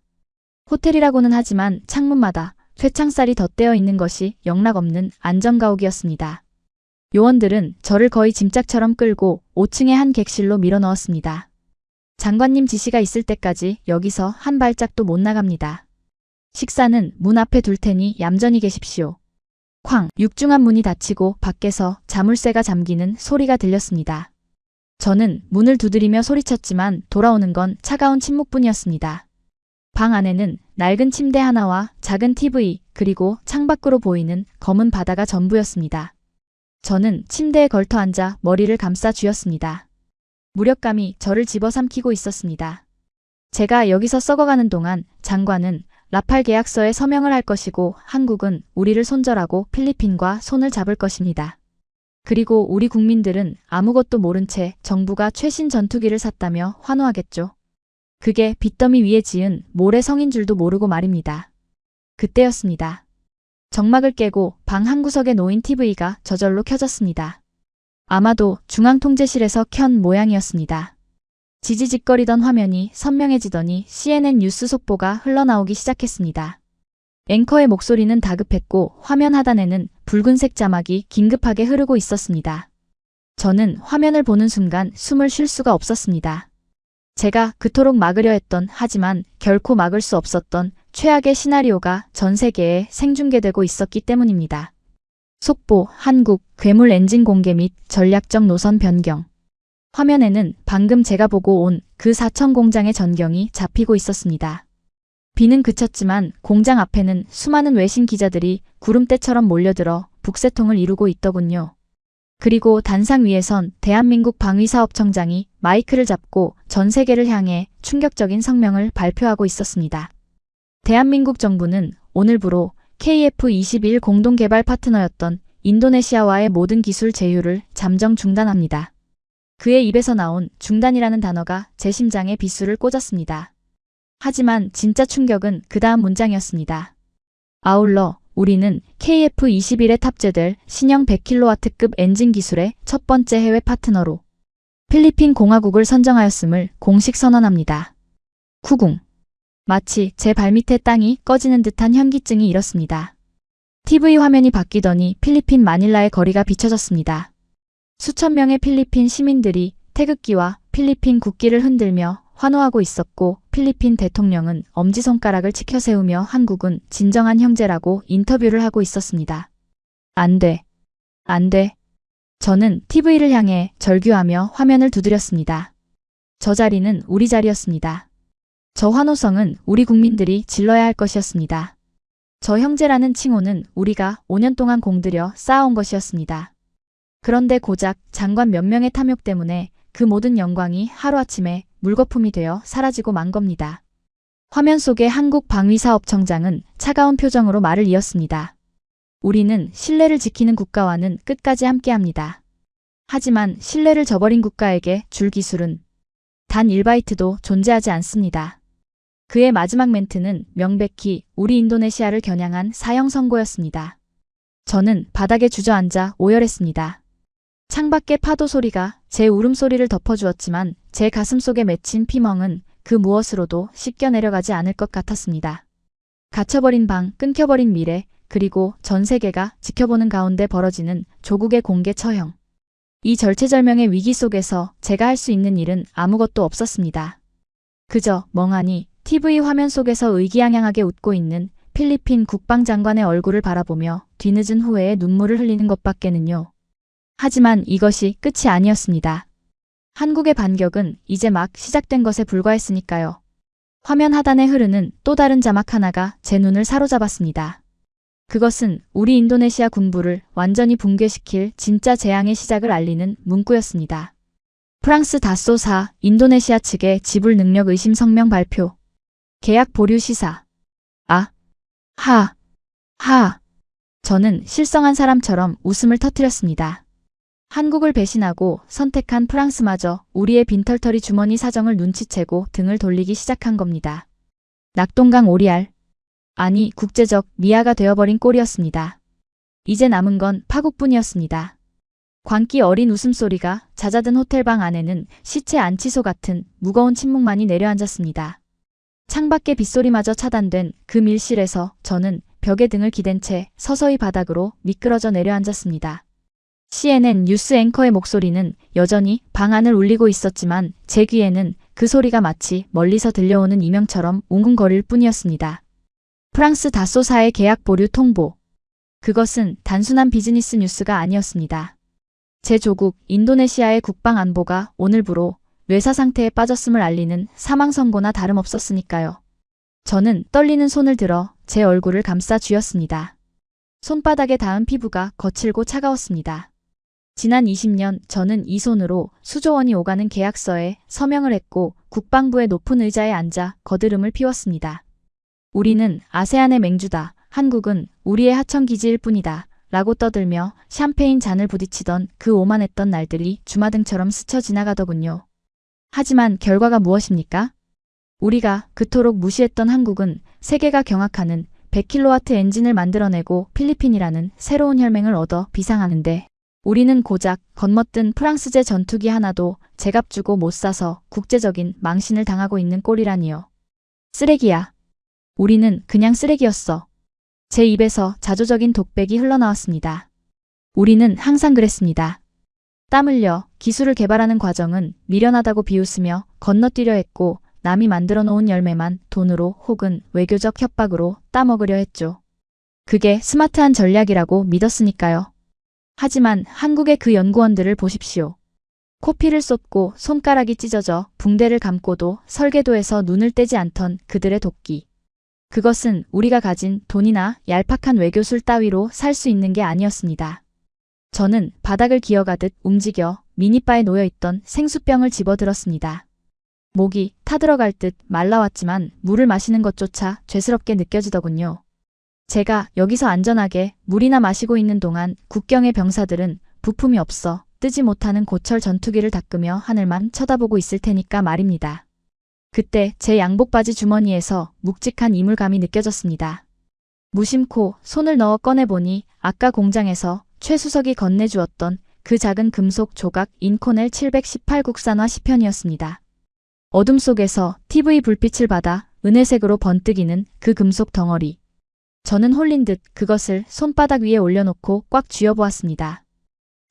호텔이라고는 하지만 창문마다 쇠창살이 덧대어 있는 것이 영락없는 안전가옥이었습니다. 요원들은 저를 거의 짐짝처럼 끌고 5층의 한 객실로 밀어넣었습니다. 장관님 지시가 있을 때까지 여기서 한 발짝도 못 나갑니다. 식사는 문 앞에 둘 테니 얌전히 계십시오. 쾅! 육중한 문이 닫히고 밖에서 자물쇠가 잠기는 소리가 들렸습니다. 저는 문을 두드리며 소리쳤지만 돌아오는 건 차가운 침묵뿐이었습니다. 방 안에는 낡은 침대 하나와 작은 TV 그리고 창밖으로 보이는 검은 바다가 전부였습니다. 저는 침대에 걸터 앉아 머리를 감싸 쥐었습니다. 무력감이 저를 집어삼키고 있었습니다. 제가 여기서 썩어가는 동안 장관은 라팔 계약서에 서명을 할 것이고 한국은 우리를 손절하고 필리핀과 손을 잡을 것입니다. 그리고 우리 국민들은 아무것도 모른 채 정부가 최신 전투기를 샀다며 환호하겠죠. 그게 빚더미 위에 지은 모래성인 줄도 모르고 말입니다. 그때였습니다. 정막을 깨고 방 한구석에 놓인 TV가 저절로 켜졌습니다. 아마도 중앙통제실에서 켠 모양이었습니다. 지지직거리던 화면이 선명해지더니 CNN 뉴스 속보가 흘러나오기 시작했습니다. 앵커의 목소리는 다급했고 화면 하단에는 붉은색 자막이 긴급하게 흐르고 있었습니다. 저는 화면을 보는 순간 숨을 쉴 수가 없었습니다. 제가 그토록 막으려 했던 하지만 결코 막을 수 없었던 최악의 시나리오가 전 세계에 생중계되고 있었기 때문입니다. 속보, 한국, 괴물 엔진 공개 및 전략적 노선 변경. 화면에는 방금 제가 보고 온 그 4천 공장의 전경이 잡히고 있었습니다. 비는 그쳤지만 공장 앞에는 수많은 외신 기자들이 구름대처럼 몰려들어 북새통을 이루고 있더군요. 그리고 단상 위에선 대한민국 방위사업청장이 마이크를 잡고 전 세계를 향해 충격적인 성명을 발표하고 있었습니다. 대한민국 정부는 오늘부로 KF-21 공동개발 파트너였던 인도네시아와의 모든 기술 제휴를 잠정 중단합니다. 그의 입에서 나온 중단이라는 단어가 제 심장에 비수를 꽂았습니다. 하지만 진짜 충격은 그 다음 문장이었습니다. 아울러 우리는 KF-21에 탑재될 신형 100kW급 엔진 기술의 첫 번째 해외 파트너로 필리핀 공화국을 선정하였음을 공식 선언합니다. 쿠궁. 마치 제 발밑에 땅이 꺼지는 듯한 현기증이 일었습니다. TV 화면이 바뀌더니 필리핀 마닐라의 거리가 비춰졌습니다. 수천 명의 필리핀 시민들이 태극기와 필리핀 국기를 흔들며 환호하고 있었고 필리핀 대통령은 엄지손가락을 치켜세우며 한국은 진정한 형제라고 인터뷰를 하고 있었습니다. 안 돼. 안 돼. 저는 TV를 향해 절규하며 화면을 두드렸습니다. 저 자리는 우리 자리였습니다. 저 환호성은 우리 국민들이 질러야 할 것이었습니다. 저 형제라는 칭호는 우리가 5년 동안 공들여 쌓아온 것이었습니다. 그런데 고작 장관 몇 명의 탐욕 때문에 그 모든 영광이 하루아침에 물거품이 되어 사라지고 만 겁니다. 화면 속의 한국 방위사업청장은 차가운 표정으로 말을 이었습니다. 우리는 신뢰를 지키는 국가와는 끝까지 함께합니다. 하지만 신뢰를 저버린 국가에게 줄 기술은 단 1바이트도 존재하지 않습니다. 그의 마지막 멘트는 명백히 우리 인도네시아를 겨냥한 사형 선고였습니다. 저는 바닥에 주저앉아 오열했습니다. 창밖의 파도 소리가 제 울음소리를 덮어주었지만 제 가슴 속에 맺힌 피멍은 그 무엇으로도 씻겨 내려가지 않을 것 같았습니다. 갇혀버린 방, 끊겨버린 미래, 그리고 전 세계가 지켜보는 가운데 벌어지는 조국의 공개 처형. 이 절체절명의 위기 속에서 제가 할 수 있는 일은 아무것도 없었습니다. 그저 멍하니 TV 화면 속에서 의기양양하게 웃고 있는 필리핀 국방장관의 얼굴을 바라보며 뒤늦은 후회에 눈물을 흘리는 것밖에는요. 하지만 이것이 끝이 아니었습니다. 한국의 반격은 이제 막 시작된 것에 불과했으니까요. 화면 하단에 흐르는 또 다른 자막 하나가 제 눈을 사로잡았습니다. 그것은 우리 인도네시아 군부를 완전히 붕괴시킬 진짜 재앙의 시작을 알리는 문구였습니다. 프랑스 다쏘사 인도네시아 측의 지불 능력 의심 성명 발표. 계약 보류 시사. 저는 실성한 사람처럼 웃음을 터뜨렸습니다. 한국을 배신하고 선택한 프랑스마저 우리의 빈털터리 주머니 사정을 눈치채고 등을 돌리기 시작한 겁니다. 낙동강 오리알. 아니 국제적 미아가 되어버린 꼴이었습니다. 이제 남은 건 파국뿐이었습니다. 광기 어린 웃음소리가 잦아든 호텔방 안에는 시체 안치소 같은 무거운 침묵만이 내려앉았습니다. 창밖의 빗소리마저 차단된 그 밀실에서 저는 벽에 등을 기댄 채 서서히 바닥으로 미끄러져 내려앉았습니다. CNN 뉴스 앵커의 목소리는 여전히 방 안을 울리고 있었지만 제 귀에는 그 소리가 마치 멀리서 들려오는 이명처럼 웅웅거릴 뿐이었습니다. 프랑스 다쏘사의 계약 보류 통보. 그것은 단순한 비즈니스 뉴스가 아니었습니다. 제 조국 인도네시아의 국방 안보가 오늘부로 뇌사 상태에 빠졌음을 알리는 사망 선고나 다름없었으니까요. 저는 떨리는 손을 들어 제 얼굴을 감싸 쥐었습니다. 손바닥에 닿은 피부가 거칠고 차가웠습니다. 지난 20년 저는 이 손으로 수조 원이 오가는 계약서에 서명을 했고 국방부의 높은 의자에 앉아 거드름을 피웠습니다. 우리는 아세안의 맹주다. 한국은 우리의 하청기지일 뿐이다. 라고 떠들며 샴페인 잔을 부딪히던 그 오만했던 날들이 주마등처럼 스쳐 지나가더군요. 하지만 결과가 무엇입니까? 우리가 그토록 무시했던 한국은 세계가 경악하는 100kW 엔진을 만들어내고 필리핀이라는 새로운 혈맹을 얻어 비상하는데 우리는 고작 겉멋든 프랑스제 전투기 하나도 제값 주고 못 사서 국제적인 망신을 당하고 있는 꼴이라니요. 쓰레기야. 우리는 그냥 쓰레기였어. 제 입에서 자조적인 독백이 흘러나왔습니다. 우리는 항상 그랬습니다. 땀 흘려 기술을 개발하는 과정은 미련하다고 비웃으며 건너뛰려 했고 남이 만들어 놓은 열매만 돈으로 혹은 외교적 협박으로 따먹으려 했죠. 그게 스마트한 전략이라고 믿었으니까요. 하지만 한국의 그 연구원들을 보십시오. 코피를 쏟고 손가락이 찢어져 붕대를 감고도 설계도에서 눈을 떼지 않던 그들의 도끼. 그것은 우리가 가진 돈이나 얄팍한 외교술 따위로 살 수 있는 게 아니었습니다. 저는 바닥을 기어가듯 움직여 미니바에 놓여있던 생수병을 집어들었습니다. 목이 타들어갈 듯 말라왔지만 물을 마시는 것조차 죄스럽게 느껴지더군요. 제가 여기서 안전하게 물이나 마시고 있는 동안 국경의 병사들은 부품이 없어 뜨지 못하는 고철 전투기를 닦으며 하늘만 쳐다보고 있을 테니까 말입니다. 그때 제 양복바지 주머니에서 묵직한 이물감이 느껴졌습니다. 무심코 손을 넣어 꺼내보니 아까 공장에서 최 수석이 건네주었던 그 작은 금속 조각 인코넬 718 국산화 10편이었습니다. 어둠 속에서 TV 불빛을 받아 은혜색으로 번뜩이는 그 금속 덩어리. 저는 홀린 듯 그것을 손바닥 위에 올려놓고 꽉 쥐어보았습니다.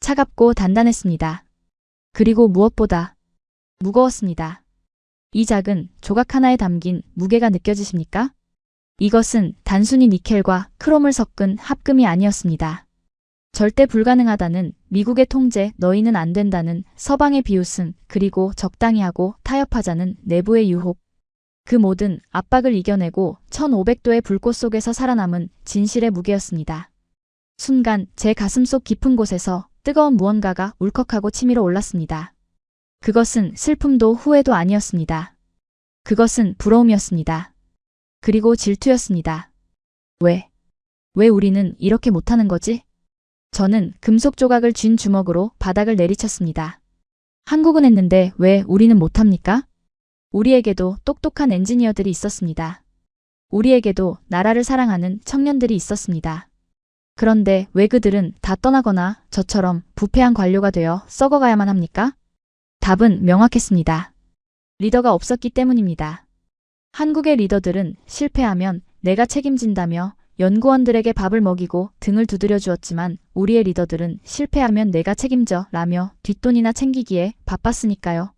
차갑고 단단했습니다. 그리고 무엇보다 무거웠습니다. 이 작은 조각 하나에 담긴 무게가 느껴지십니까? 이것은 단순히 니켈과 크롬을 섞은 합금이 아니었습니다. 절대 불가능하다는 미국의 통제, 너희는 안 된다는 서방의 비웃음, 그리고 적당히 하고 타협하자는 내부의 유혹. 그 모든 압박을 이겨내고 1500도의 불꽃 속에서 살아남은 진실의 무게였습니다. 순간 제 가슴속 깊은 곳에서 뜨거운 무언가가 울컥하고 치밀어 올랐습니다. 그것은 슬픔도 후회도 아니었습니다. 그것은 부러움이었습니다. 그리고 질투였습니다. 왜 우리는 이렇게 못하는 거지? 저는 금속 조각을 쥔 주먹으로 바닥을 내리쳤습니다. 한국은 했는데 왜 우리는 못합니까? 우리에게도 똑똑한 엔지니어들이 있었습니다. 우리에게도 나라를 사랑하는 청년들이 있었습니다. 그런데 왜 그들은 다 떠나거나 저처럼 부패한 관료가 되어 썩어가야만 합니까? 답은 명확했습니다. 리더가 없었기 때문입니다. 한국의 리더들은 실패하면 내가 책임진다며 연구원들에게 밥을 먹이고 등을 두드려 주었지만 우리의 리더들은 실패하면 내가 책임져 라며 뒷돈이나 챙기기에 바빴으니까요.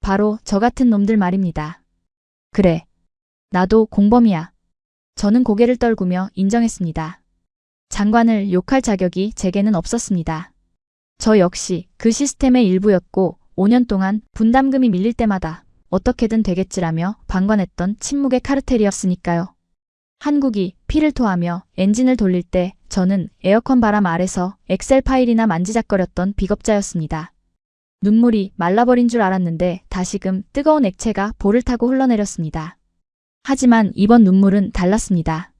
바로 저 같은 놈들 말입니다. 그래. 나도 공범이야. 저는 고개를 떨구며 인정했습니다. 장관을 욕할 자격이 제게는 없었습니다. 저 역시 그 시스템의 일부였고 5년 동안 분담금이 밀릴 때마다 어떻게든 되겠지라며 방관했던 침묵의 카르텔이었으니까요. 한국이 피를 토하며 엔진을 돌릴 때 저는 에어컨 바람 아래서 엑셀 파일이나 만지작거렸던 비겁자였습니다. 눈물이 말라버린 줄 알았는데 다시금 뜨거운 액체가 볼을 타고 흘러내렸습니다. 하지만 이번 눈물은 달랐습니다.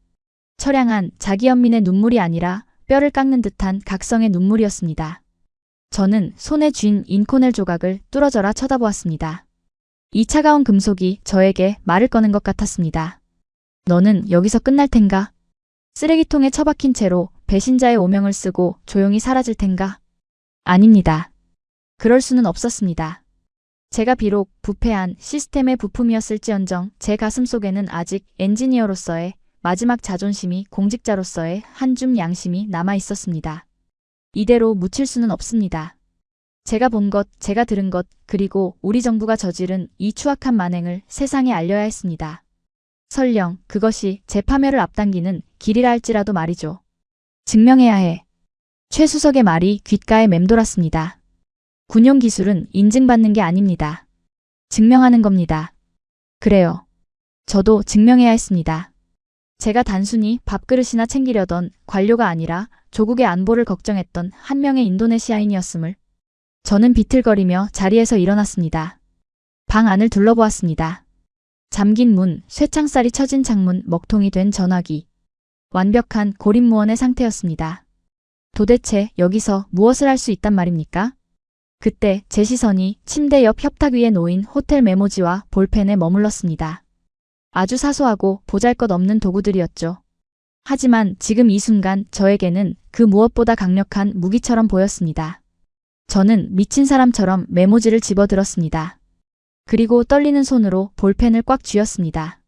처량한 자기연민의 눈물이 아니라 뼈를 깎는 듯한 각성의 눈물이었습니다. 저는 손에 쥔 인코넬 조각을 뚫어져라 쳐다보았습니다. 이 차가운 금속이 저에게 말을 거는 것 같았습니다. 너는 여기서 끝날 텐가? 쓰레기통에 처박힌 채로 배신자의 오명을 쓰고 조용히 사라질 텐가? 아닙니다. 그럴 수는 없었습니다. 제가 비록 부패한 시스템의 부품이었을지언정 제 가슴 속에는 아직 엔지니어로서의 마지막 자존심이 공직자로서의 한 줌 양심이 남아 있었습니다. 이대로 묻힐 수는 없습니다. 제가 본 것, 제가 들은 것, 그리고 우리 정부가 저지른 이 추악한 만행을 세상에 알려야 했습니다. 설령 그것이 제 파멸을 앞당기는 길이라 할지라도 말이죠. 증명해야 해. 최 수석의 말이 귓가에 맴돌았습니다. 군용 기술은 인증받는 게 아닙니다. 증명하는 겁니다. 그래요. 저도 증명해야 했습니다. 제가 단순히 밥그릇이나 챙기려던 관료가 아니라 조국의 안보를 걱정했던 한 명의 인도네시아인이었음을. 저는 비틀거리며 자리에서 일어났습니다. 방 안을 둘러보았습니다. 잠긴 문, 쇠창살이 쳐진 창문, 먹통이 된 전화기. 완벽한 고립무원의 상태였습니다. 도대체 여기서 무엇을 할 수 있단 말입니까? 그때 제 시선이 침대 옆 협탁 위에 놓인 호텔 메모지와 볼펜에 머물렀습니다. 아주 사소하고 보잘것없는 도구들이었죠. 하지만 지금 이 순간 저에게는 그 무엇보다 강력한 무기처럼 보였습니다. 저는 미친 사람처럼 메모지를 집어들었습니다. 그리고 떨리는 손으로 볼펜을 꽉 쥐었습니다.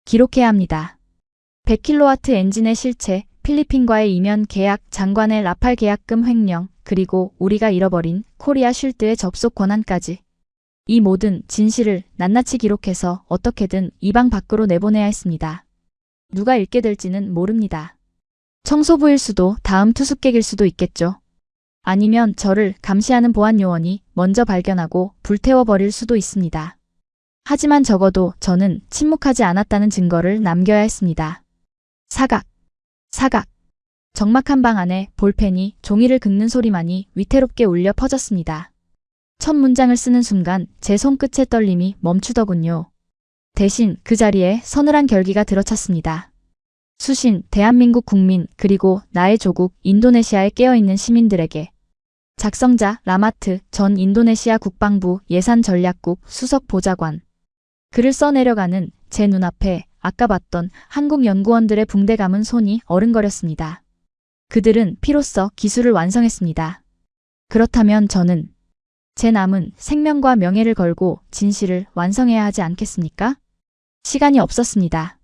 기록해야 합니다. 100kW 엔진의 실체, 필리핀과의 이면 계약, 장관의 라팔 계약금 횡령, 그리고 우리가 잃어버린 코리아 쉴드의 접속 권한까지. 이 모든 진실을 낱낱이 기록해서 어떻게든 이 방 밖으로 내보내야 했습니다. 누가 읽게 될지는 모릅니다. 청소부일 수도 다음 투숙객일 수도 있겠죠. 아니면 저를 감시하는 보안 요원이 먼저 발견하고 불태워버릴 수도 있습니다. 하지만 적어도 저는 침묵하지 않았다는 증거를 남겨야 했습니다. 사각, 사각. 적막한 방 안에 볼펜이 종이를 긁는 소리만이 위태롭게 울려 퍼졌습니다. 첫 문장을 쓰는 순간 제 손끝의 떨림이 멈추더군요. 대신 그 자리에 서늘한 결기가 들어찼습니다. 수신, 대한민국 국민, 그리고 나의 조국 인도네시아에 깨어있는 시민들에게. 작성자 라마트 전 인도네시아 국방부 예산전략국 수석 보좌관. 글을 써내려가는 제 눈앞에 아까 봤던 한국 연구원들의 붕대 감은 손이 어른거렸습니다. 그들은 피로써 기술을 완성했습니다. 그렇다면 저는 제 남은 생명과 명예를 걸고 진실을 완성해야 하지 않겠습니까? 시간이 없었습니다.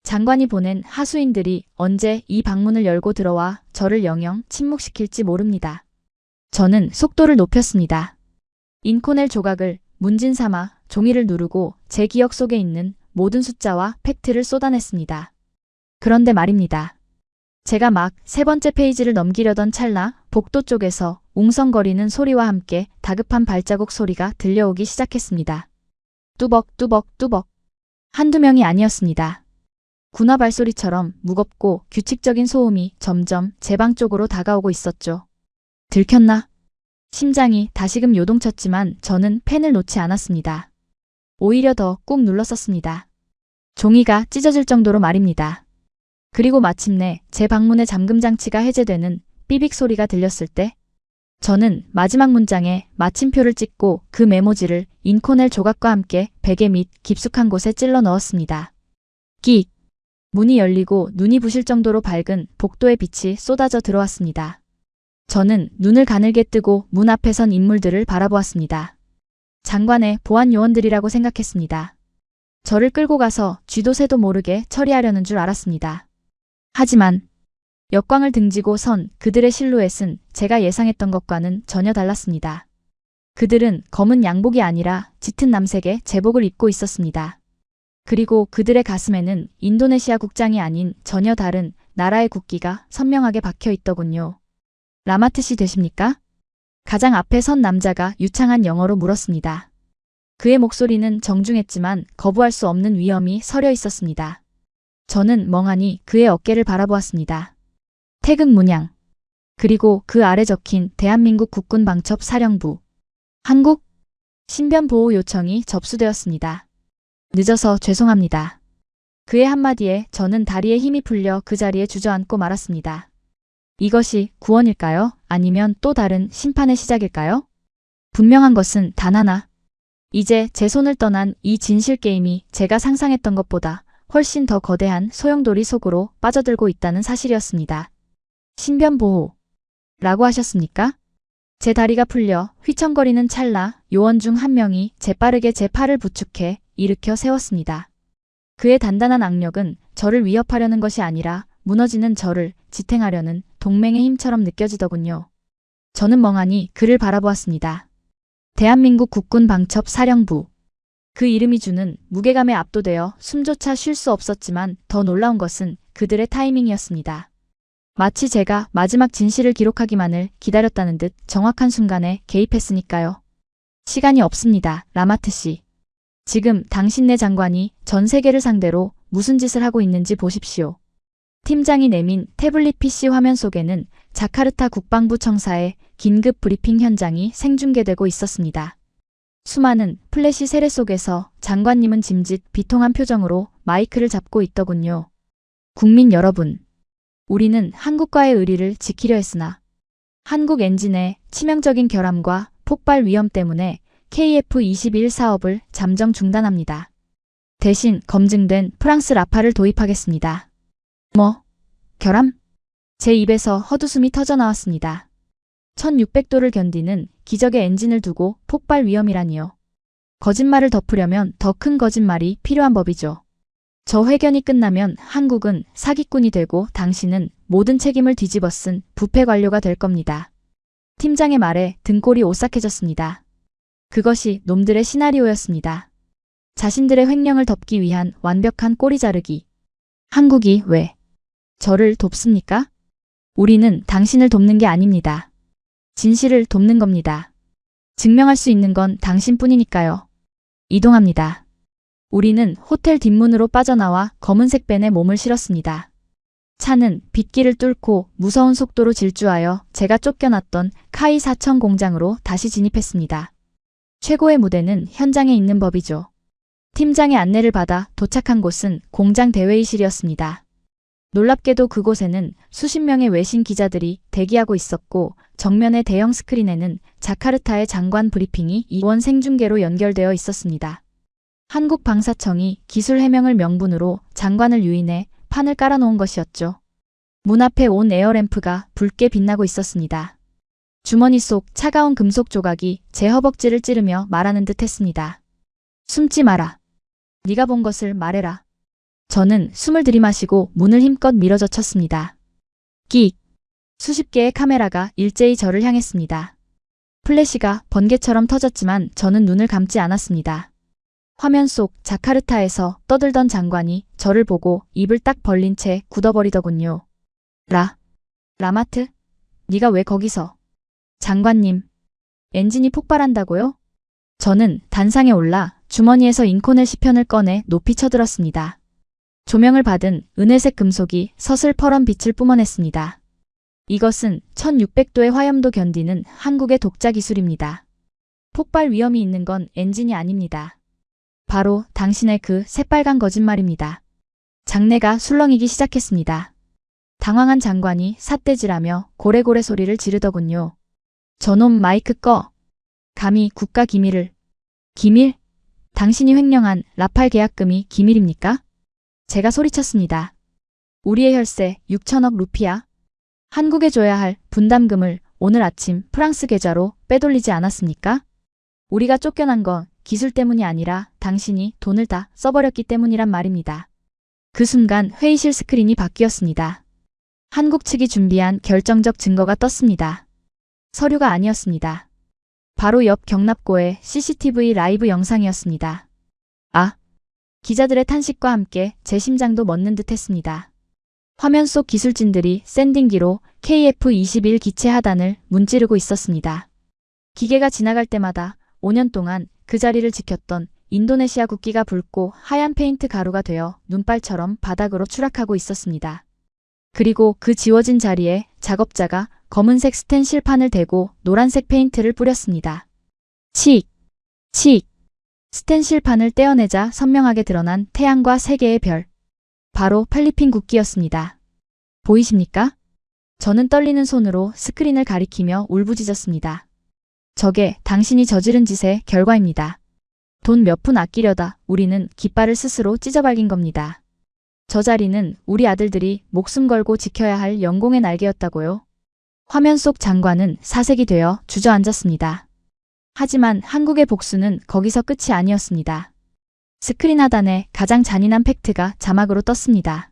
장관이 보낸 하수인들이 언제 이 방문을 열고 들어와 저를 영영 침묵시킬지 모릅니다. 저는 속도를 높였습니다. 인코넬 조각을 문진 삼아 종이를 누르고 제 기억 속에 있는 모든 숫자와 팩트를 쏟아냈습니다. 그런데 말입니다. 제가 막 세 번째 페이지를 넘기려던 찰나 복도 쪽에서 웅성거리는 소리와 함께 다급한 발자국 소리가 들려오기 시작했습니다. 뚜벅뚜벅뚜벅. 한두 명이 아니었습니다. 군화 발소리처럼 무겁고 규칙적인 소음이 점점 제 방 쪽으로 다가오고 있었죠. 들켰나? 심장이 다시금 요동쳤지만 저는 펜을 놓지 않았습니다. 오히려 더 꾹 눌렀었습니다. 종이가 찢어질 정도로 말입니다. 그리고 마침내 제 방문의 잠금 장치가 해제되는 삐빅 소리가 들렸을 때 저는 마지막 문장에 마침표를 찍고 그 메모지를 인코넬 조각과 함께 베개 밑 깊숙한 곳에 찔러 넣었습니다. 끽! 문이 열리고 눈이 부실 정도로 밝은 복도의 빛이 쏟아져 들어왔습니다. 저는 눈을 가늘게 뜨고 문 앞에 선 인물들을 바라보았습니다. 장관의 보안 요원들이라고 생각했습니다. 저를 끌고 가서 쥐도 새도 모르게 처리하려는 줄 알았습니다. 하지만 역광을 등지고 선 그들의 실루엣은 제가 예상했던 것과는 전혀 달랐습니다. 그들은 검은 양복이 아니라 짙은 남색의 제복을 입고 있었습니다. 그리고 그들의 가슴에는 인도네시아 국장이 아닌 전혀 다른 나라의 국기가 선명하게 박혀 있더군요. 라마트 씨 되십니까? 가장 앞에 선 남자가 유창한 영어로 물었습니다. 그의 목소리는 정중했지만 거부할 수 없는 위엄이 서려 있었습니다. 저는 멍하니 그의 어깨를 바라보았습니다. 태극 문양. 그리고 그 아래 적힌 대한민국 국군 방첩 사령부. 한국 신변 보호 요청이 접수되었습니다. 늦어서 죄송합니다. 그의 한마디에 저는 다리에 힘이 풀려 그 자리에 주저앉고 말았습니다. 이것이 구원일까요? 아니면 또 다른 심판의 시작일까요? 분명한 것은 단 하나. 이제 제 손을 떠난 이 진실 게임이 제가 상상했던 것보다 훨씬 더 거대한 소용돌이 속으로 빠져들고 있다는 사실이었습니다. 신변보호. 라고 하셨습니까? 제 다리가 풀려 휘청거리는 찰나 요원 중 한 명이 재빠르게 제 팔을 부축해 일으켜 세웠습니다. 그의 단단한 악력은 저를 위협하려는 것이 아니라 무너지는 저를 지탱하려는 동맹의 힘처럼 느껴지더군요. 저는 멍하니 그를 바라보았습니다. 대한민국 국군 방첩 사령부. 그 이름이 주는 무게감에 압도되어 숨조차 쉴 수 없었지만 더 놀라운 것은 그들의 타이밍이었습니다. 마치 제가 마지막 진실을 기록하기만을 기다렸다는 듯 정확한 순간에 개입했으니까요. 시간이 없습니다, 라마트 씨. 지금 당신네 장관이 전 세계를 상대로 무슨 짓을 하고 있는지 보십시오. 팀장이 내민 태블릿 PC 화면 속에는 자카르타 국방부 청사의 긴급 브리핑 현장이 생중계되고 있었습니다. 수많은 플래시 세례 속에서 장관님은 짐짓 비통한 표정으로 마이크를 잡고 있더군요. 국민 여러분, 우리는 한국과의 의리를 지키려 했으나 한국 엔진의 치명적인 결함과 폭발 위험 때문에 KF-21 사업을 잠정 중단합니다. 대신 검증된 프랑스 라파를 도입하겠습니다. 뭐? 결함? 제 입에서 헛웃음이 터져나왔습니다. 1600도를 견디는 기적의 엔진을 두고 폭발 위험이라니요. 거짓말을 덮으려면 더 큰 거짓말이 필요한 법이죠. 저 회견이 끝나면 한국은 사기꾼이 되고 당신은 모든 책임을 뒤집어 쓴 부패 관료가 될 겁니다. 팀장의 말에 등골이 오싹해졌습니다. 그것이 놈들의 시나리오였습니다. 자신들의 횡령을 덮기 위한 완벽한 꼬리 자르기. 한국이 왜 저를 돕습니까? 우리는 당신을 돕는 게 아닙니다. 진실을 돕는 겁니다. 증명할 수 있는 건 당신뿐이니까요. 이동합니다. 우리는 호텔 뒷문으로 빠져나와 검은색 밴에 몸을 실었습니다. 차는 빗길을 뚫고 무서운 속도로 질주하여 제가 쫓겨났던 카이 4천 공장으로 다시 진입했습니다. 최고의 무대는 현장에 있는 법이죠. 팀장의 안내를 받아 도착한 곳은 공장 대회의실이었습니다. 놀랍게도 그곳에는 수십 명의 외신 기자들이 대기하고 있었고 정면의 대형 스크린에는 자카르타의 장관 브리핑이 이원 생중계로 연결되어 있었습니다. 한국 방사청이 기술 해명을 명분으로 장관을 유인해 판을 깔아놓은 것이었죠. 문 앞에 온 에어램프가 붉게 빛나고 있었습니다. 주머니 속 차가운 금속 조각이 제 허벅지를 찌르며 말하는 듯 했습니다. 숨지 마라. 네가 본 것을 말해라. 저는 숨을 들이마시고 문을 힘껏 밀어젖혔습니다. 끽! 수십 개의 카메라가 일제히 저를 향했습니다. 플래시가 번개처럼 터졌지만 저는 눈을 감지 않았습니다. 화면 속 자카르타에서 떠들던 장관이 저를 보고 입을 딱 벌린 채 굳어버리더군요. 라마트? 네가 왜 거기서? 장관님, 엔진이 폭발한다고요? 저는 단상에 올라 주머니에서 인코넬 시편을 꺼내 높이 쳐들었습니다. 조명을 받은 은회색 금속이 서슬퍼런 빛을 뿜어냈습니다. 이것은 1600도의 화염도 견디는 한국의 독자 기술입니다. 폭발 위험이 있는 건 엔진이 아닙니다. 바로 당신의 그 새빨간 거짓말입니다. 장내가 술렁이기 시작했습니다. 당황한 장관이 삿대질하며 고래고래 소리를 지르더군요. 저놈 마이크 꺼. 감히 국가 기밀을. 기밀? 당신이 횡령한 라팔 계약금이 기밀입니까? 제가 소리쳤습니다. 우리의 혈세 6천억 루피야. 한국에 줘야 할 분담금을 오늘 아침 프랑스 계좌로 빼돌리지 않았습니까? 우리가 쫓겨난 건 기술 때문이 아니라 당신이 돈을 다 써버렸기 때문이란 말입니다. 그 순간 회의실 스크린이 바뀌었습니다. 한국 측이 준비한 결정적 증거가 떴습니다. 서류가 아니었습니다. 바로 옆 경납고의 CCTV 라이브 영상이었습니다. 기자들의 탄식과 함께 제 심장도 멎는 듯 했습니다. 화면 속 기술진들이 샌딩기로 KF-21 기체 하단을 문지르고 있었습니다. 기계가 지나갈 때마다 5년 동안 그 자리를 지켰던 인도네시아 국기가 붉고 하얀 페인트 가루가 되어 눈발처럼 바닥으로 추락하고 있었습니다. 그리고 그 지워진 자리에 작업자가 검은색 스텐 실판을 대고 노란색 페인트를 뿌렸습니다. 칙! 칙! 스텐 실판을 떼어내자 선명하게 드러난 태양과 세 개의 별. 바로 필리핀 국기였습니다. 보이십니까? 저는 떨리는 손으로 스크린을 가리키며 울부짖었습니다. 저게 당신이 저지른 짓의 결과입니다. 돈 몇 푼 아끼려다 우리는 깃발을 스스로 찢어발긴 겁니다. 저 자리는 우리 아들들이 목숨 걸고 지켜야 할 영공의 날개였다고요. 화면 속 장관은 사색이 되어 주저앉았습니다. 하지만 한국의 복수는 거기서 끝이 아니었습니다. 스크린 하단에 가장 잔인한 팩트가 자막으로 떴습니다.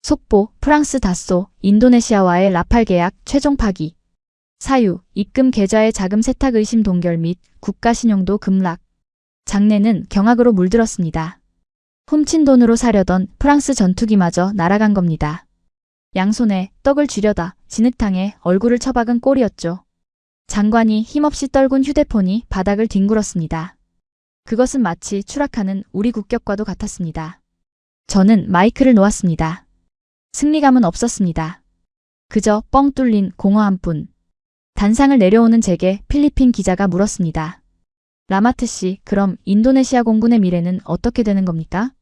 속보, 프랑스 다쏘, 인도네시아와의 라팔 계약 최종 파기. 사유, 입금 계좌의 자금 세탁 의심 동결 및 국가 신용도 급락. 장내는 경악으로 물들었습니다. 훔친 돈으로 사려던 프랑스 전투기마저 날아간 겁니다. 양손에 떡을 쥐려다 진흙탕에 얼굴을 처박은 꼴이었죠. 장관이 힘없이 떨군 휴대폰이 바닥을 뒹굴었습니다. 그것은 마치 추락하는 우리 국격과도 같았습니다. 저는 마이크를 놓았습니다. 승리감은 없었습니다. 그저 뻥 뚫린 공허함 뿐. 단상을 내려오는 제게 필리핀 기자가 물었습니다. 라마트 씨, 그럼 인도네시아 공군의 미래는 어떻게 되는 겁니까?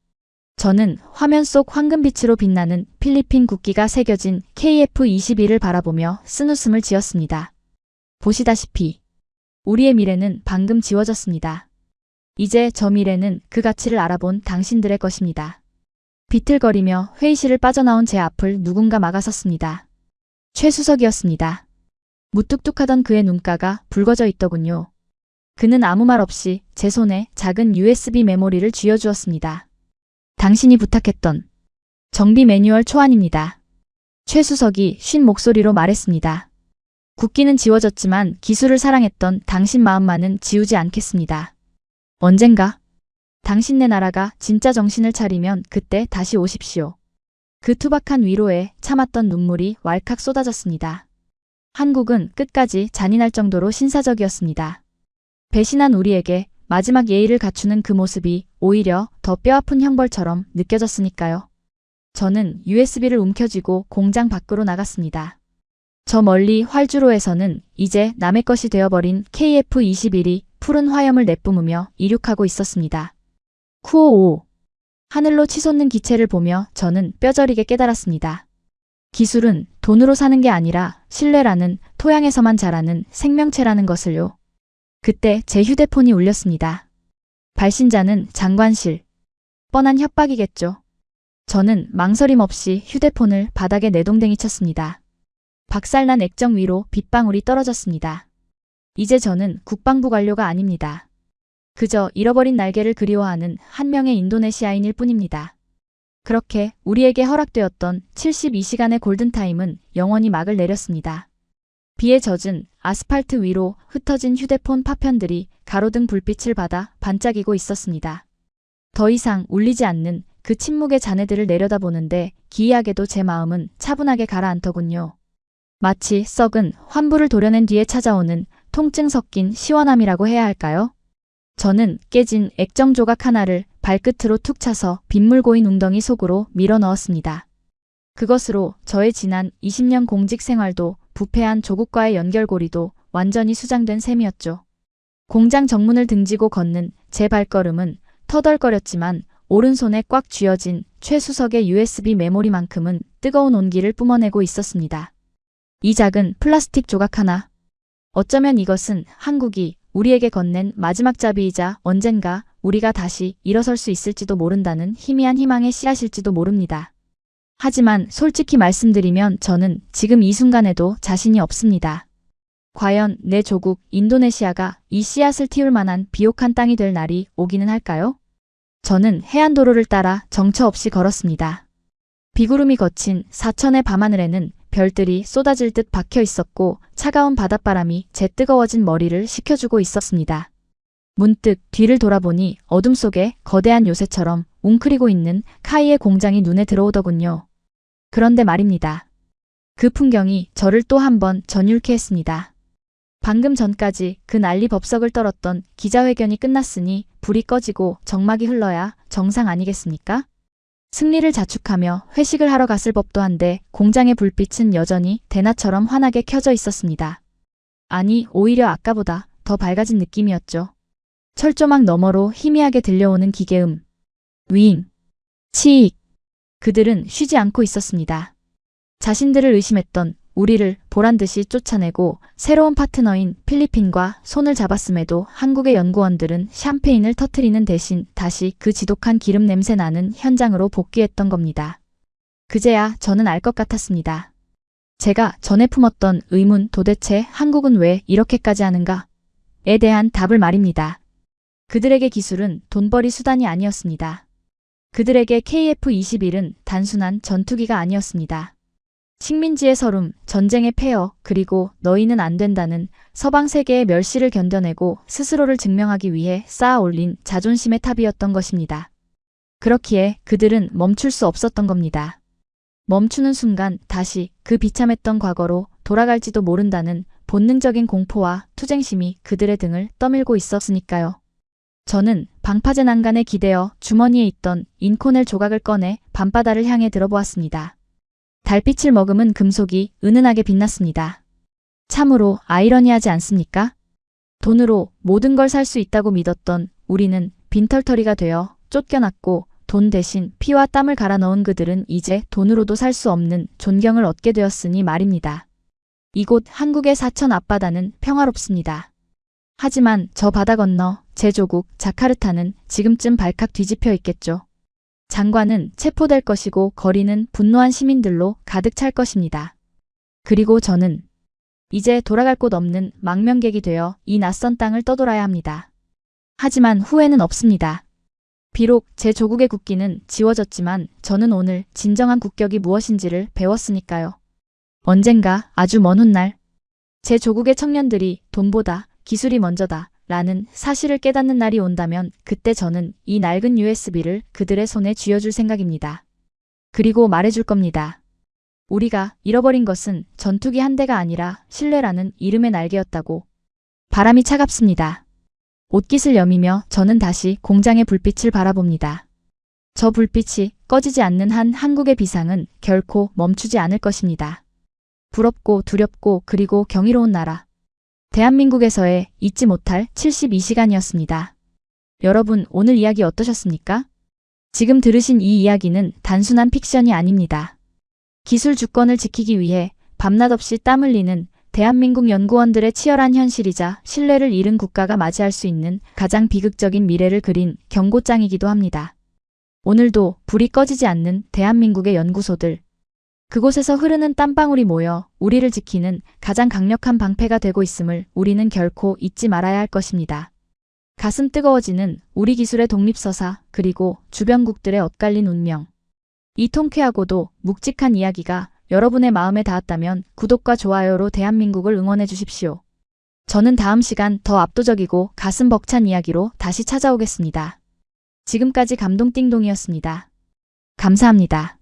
저는 화면 속 황금빛으로 빛나는 필리핀 국기가 새겨진 KF-21을 바라보며 쓴웃음을 지었습니다. 보시다시피 우리의 미래는 방금 지워졌습니다. 이제 저 미래는 그 가치를 알아본 당신들의 것입니다. 비틀거리며 회의실을 빠져나온 제 앞을 누군가 막아섰습니다. 최수석이었습니다. 무뚝뚝하던 그의 눈가가 붉어져 있더군요. 그는 아무 말 없이 제 손에 작은 USB 메모리를 쥐어주었습니다. 당신이 부탁했던 정비 매뉴얼 초안입니다. 최수석이 쉰 목소리로 말했습니다. 국기는 지워졌지만 기술을 사랑했던 당신 마음만은 지우지 않겠습니다. 언젠가 당신네 나라가 진짜 정신을 차리면 그때 다시 오십시오. 그 투박한 위로에 참았던 눈물이 왈칵 쏟아졌습니다. 한국은 끝까지 잔인할 정도로 신사적이었습니다. 배신한 우리에게 마지막 예의를 갖추는 그 모습이 오히려 더 뼈아픈 형벌처럼 느껴졌으니까요. 저는 USB를 움켜쥐고 공장 밖으로 나갔습니다. 저 멀리 활주로에서는 이제 남의 것이 되어버린 KF-21이 푸른 화염을 내뿜으며 이륙하고 있었습니다. 쿠오오. 하늘로 치솟는 기체를 보며 저는 뼈저리게 깨달았습니다. 기술은 돈으로 사는 게 아니라 신뢰라는, 토양에서만 자라는 생명체라는 것을요. 그때 제 휴대폰이 울렸습니다. 발신자는 장관실. 뻔한 협박이겠죠. 저는 망설임 없이 휴대폰을 바닥에 내동댕이 쳤습니다. 박살난 액정 위로 빗방울이 떨어졌습니다. 이제 저는 국방부 관료가 아닙니다. 그저 잃어버린 날개를 그리워하는 한 명의 인도네시아인일 뿐입니다. 그렇게 우리에게 허락되었던 72시간의 골든타임은 영원히 막을 내렸습니다. 비에 젖은 아스팔트 위로 흩어진 휴대폰 파편들이 가로등 불빛을 받아 반짝이고 있었습니다. 더 이상 울리지 않는 그 침묵의 잔해들을 내려다보는데 기이하게도 제 마음은 차분하게 가라앉더군요. 마치 썩은 환부를 도려낸 뒤에 찾아오는 통증 섞인 시원함이라고 해야 할까요? 저는 깨진 액정 조각 하나를 발끝으로 툭 차서 빗물 고인 웅덩이 속으로 밀어 넣었습니다. 그것으로 저의 지난 20년 공직 생활도 부패한 조국과의 연결고리도 완전히 수장된 셈이었죠. 공장 정문을 등지고 걷는 제 발걸음은 터덜거렸지만 오른손에 꽉 쥐어진 최수석의 USB 메모리만큼은 뜨거운 온기를 뿜어내고 있었습니다. 이 작은 플라스틱 조각 하나. 어쩌면 이것은 한국이 우리에게 건넨 마지막 자비이자 언젠가 우리가 다시 일어설 수 있을지도 모른다는 희미한 희망의 씨앗일지도 모릅니다. 하지만 솔직히 말씀드리면 저는 지금 이 순간에도 자신이 없습니다. 과연 내 조국 인도네시아가 이 씨앗을 틔울 만한 비옥한 땅이 될 날이 오기는 할까요? 저는 해안도로를 따라 정처 없이 걸었습니다. 비구름이 거친 사천의 밤하늘에는 별들이 쏟아질 듯 박혀 있었고 차가운 바닷바람이 제 뜨거워진 머리를 식혀주고 있었습니다. 문득 뒤를 돌아보니 어둠 속에 거대한 요새처럼 웅크리고 있는 카이의 공장이 눈에 들어오더군요. 그런데 말입니다. 그 풍경이 저를 또 한 번 전율케 했습니다. 방금 전까지 그 난리법석을 떨었던 기자회견이 끝났으니 불이 꺼지고 정막이 흘러야 정상 아니겠습니까? 승리를 자축하며 회식을 하러 갔을 법도 한데 공장의 불빛은 여전히 대낮처럼 환하게 켜져 있었습니다. 아니, 오히려 아까보다 더 밝아진 느낌이었죠. 철조망 너머로 희미하게 들려오는 기계음. 윙, 치익. 그들은 쉬지 않고 있었습니다. 자신들을 의심했던 우리를 보란듯이 쫓아내고 새로운 파트너인 필리핀과 손을 잡았음에도 한국의 연구원들은 샴페인을 터트리는 대신 다시 그 지독한 기름 냄새 나는 현장으로 복귀했던 겁니다. 그제야 저는 알 것 같았습니다. 제가 전에 품었던 의문, 도대체 한국은 왜 이렇게까지 하는가에 대한 답을 말입니다. 그들에게 기술은 돈벌이 수단이 아니었습니다. 그들에게 KF-21은 단순한 전투기가 아니었습니다. 식민지의 서름, 전쟁의 폐허, 그리고 너희는 안 된다는 서방 세계의 멸시를 견뎌내고 스스로를 증명하기 위해 쌓아 올린 자존심의 탑이었던 것입니다. 그렇기에 그들은 멈출 수 없었던 겁니다. 멈추는 순간 다시 그 비참했던 과거로 돌아갈지도 모른다는 본능적인 공포와 투쟁심이 그들의 등을 떠밀고 있었으니까요. 저는 방파제 난간에 기대어 주머니에 있던 인코넬 조각을 꺼내 밤바다를 향해 들어보았습니다. 달빛을 머금은 금속이 은은하게 빛났습니다. 참으로 아이러니하지 않습니까? 돈으로 모든 걸 살 수 있다고 믿었던 우리는 빈털터리가 되어 쫓겨났고 돈 대신 피와 땀을 갈아 넣은 그들은 이제 돈으로도 살 수 없는 존경을 얻게 되었으니 말입니다. 이곳 한국의 사천 앞바다는 평화롭습니다. 하지만 저 바다 건너 제 조국 자카르타는 지금쯤 발칵 뒤집혀 있겠죠. 장관은 체포될 것이고 거리는 분노한 시민들로 가득 찰 것입니다. 그리고 저는 이제 돌아갈 곳 없는 망명객이 되어 이 낯선 땅을 떠돌아야 합니다. 하지만 후회는 없습니다. 비록 제 조국의 국기는 지워졌지만 저는 오늘 진정한 국격이 무엇인지를 배웠으니까요. 언젠가 아주 먼 훗날 제 조국의 청년들이 돈보다 기술이 먼저다 라는 사실을 깨닫는 날이 온다면 그때 저는 이 낡은 USB를 그들의 손에 쥐어줄 생각입니다. 그리고 말해줄 겁니다. 우리가 잃어버린 것은 전투기 한 대가 아니라 신뢰라는 이름의 날개였다고. 바람이 차갑습니다. 옷깃을 여미며 저는 다시 공장의 불빛을 바라봅니다. 저 불빛이 꺼지지 않는 한 한국의 비상은 결코 멈추지 않을 것입니다. 부럽고 두렵고 그리고 경이로운 나라. 대한민국에서의 잊지 못할 72시간이었습니다. 여러분, 오늘 이야기 어떠셨습니까? 지금 들으신 이 이야기는 단순한 픽션이 아닙니다. 기술 주권을 지키기 위해 밤낮 없이 땀 흘리는 대한민국 연구원들의 치열한 현실이자 신뢰를 잃은 국가가 맞이할 수 있는 가장 비극적인 미래를 그린 경고장이기도 합니다. 오늘도 불이 꺼지지 않는 대한민국의 연구소들. 그곳에서 흐르는 땀방울이 모여 우리를 지키는 가장 강력한 방패가 되고 있음을 우리는 결코 잊지 말아야 할 것입니다. 가슴 뜨거워지는 우리 기술의 독립서사, 그리고 주변국들의 엇갈린 운명. 이 통쾌하고도 묵직한 이야기가 여러분의 마음에 닿았다면 구독과 좋아요로 대한민국을 응원해 주십시오. 저는 다음 시간 더 압도적이고 가슴 벅찬 이야기로 다시 찾아오겠습니다. 지금까지 감동띵동이었습니다. 감사합니다.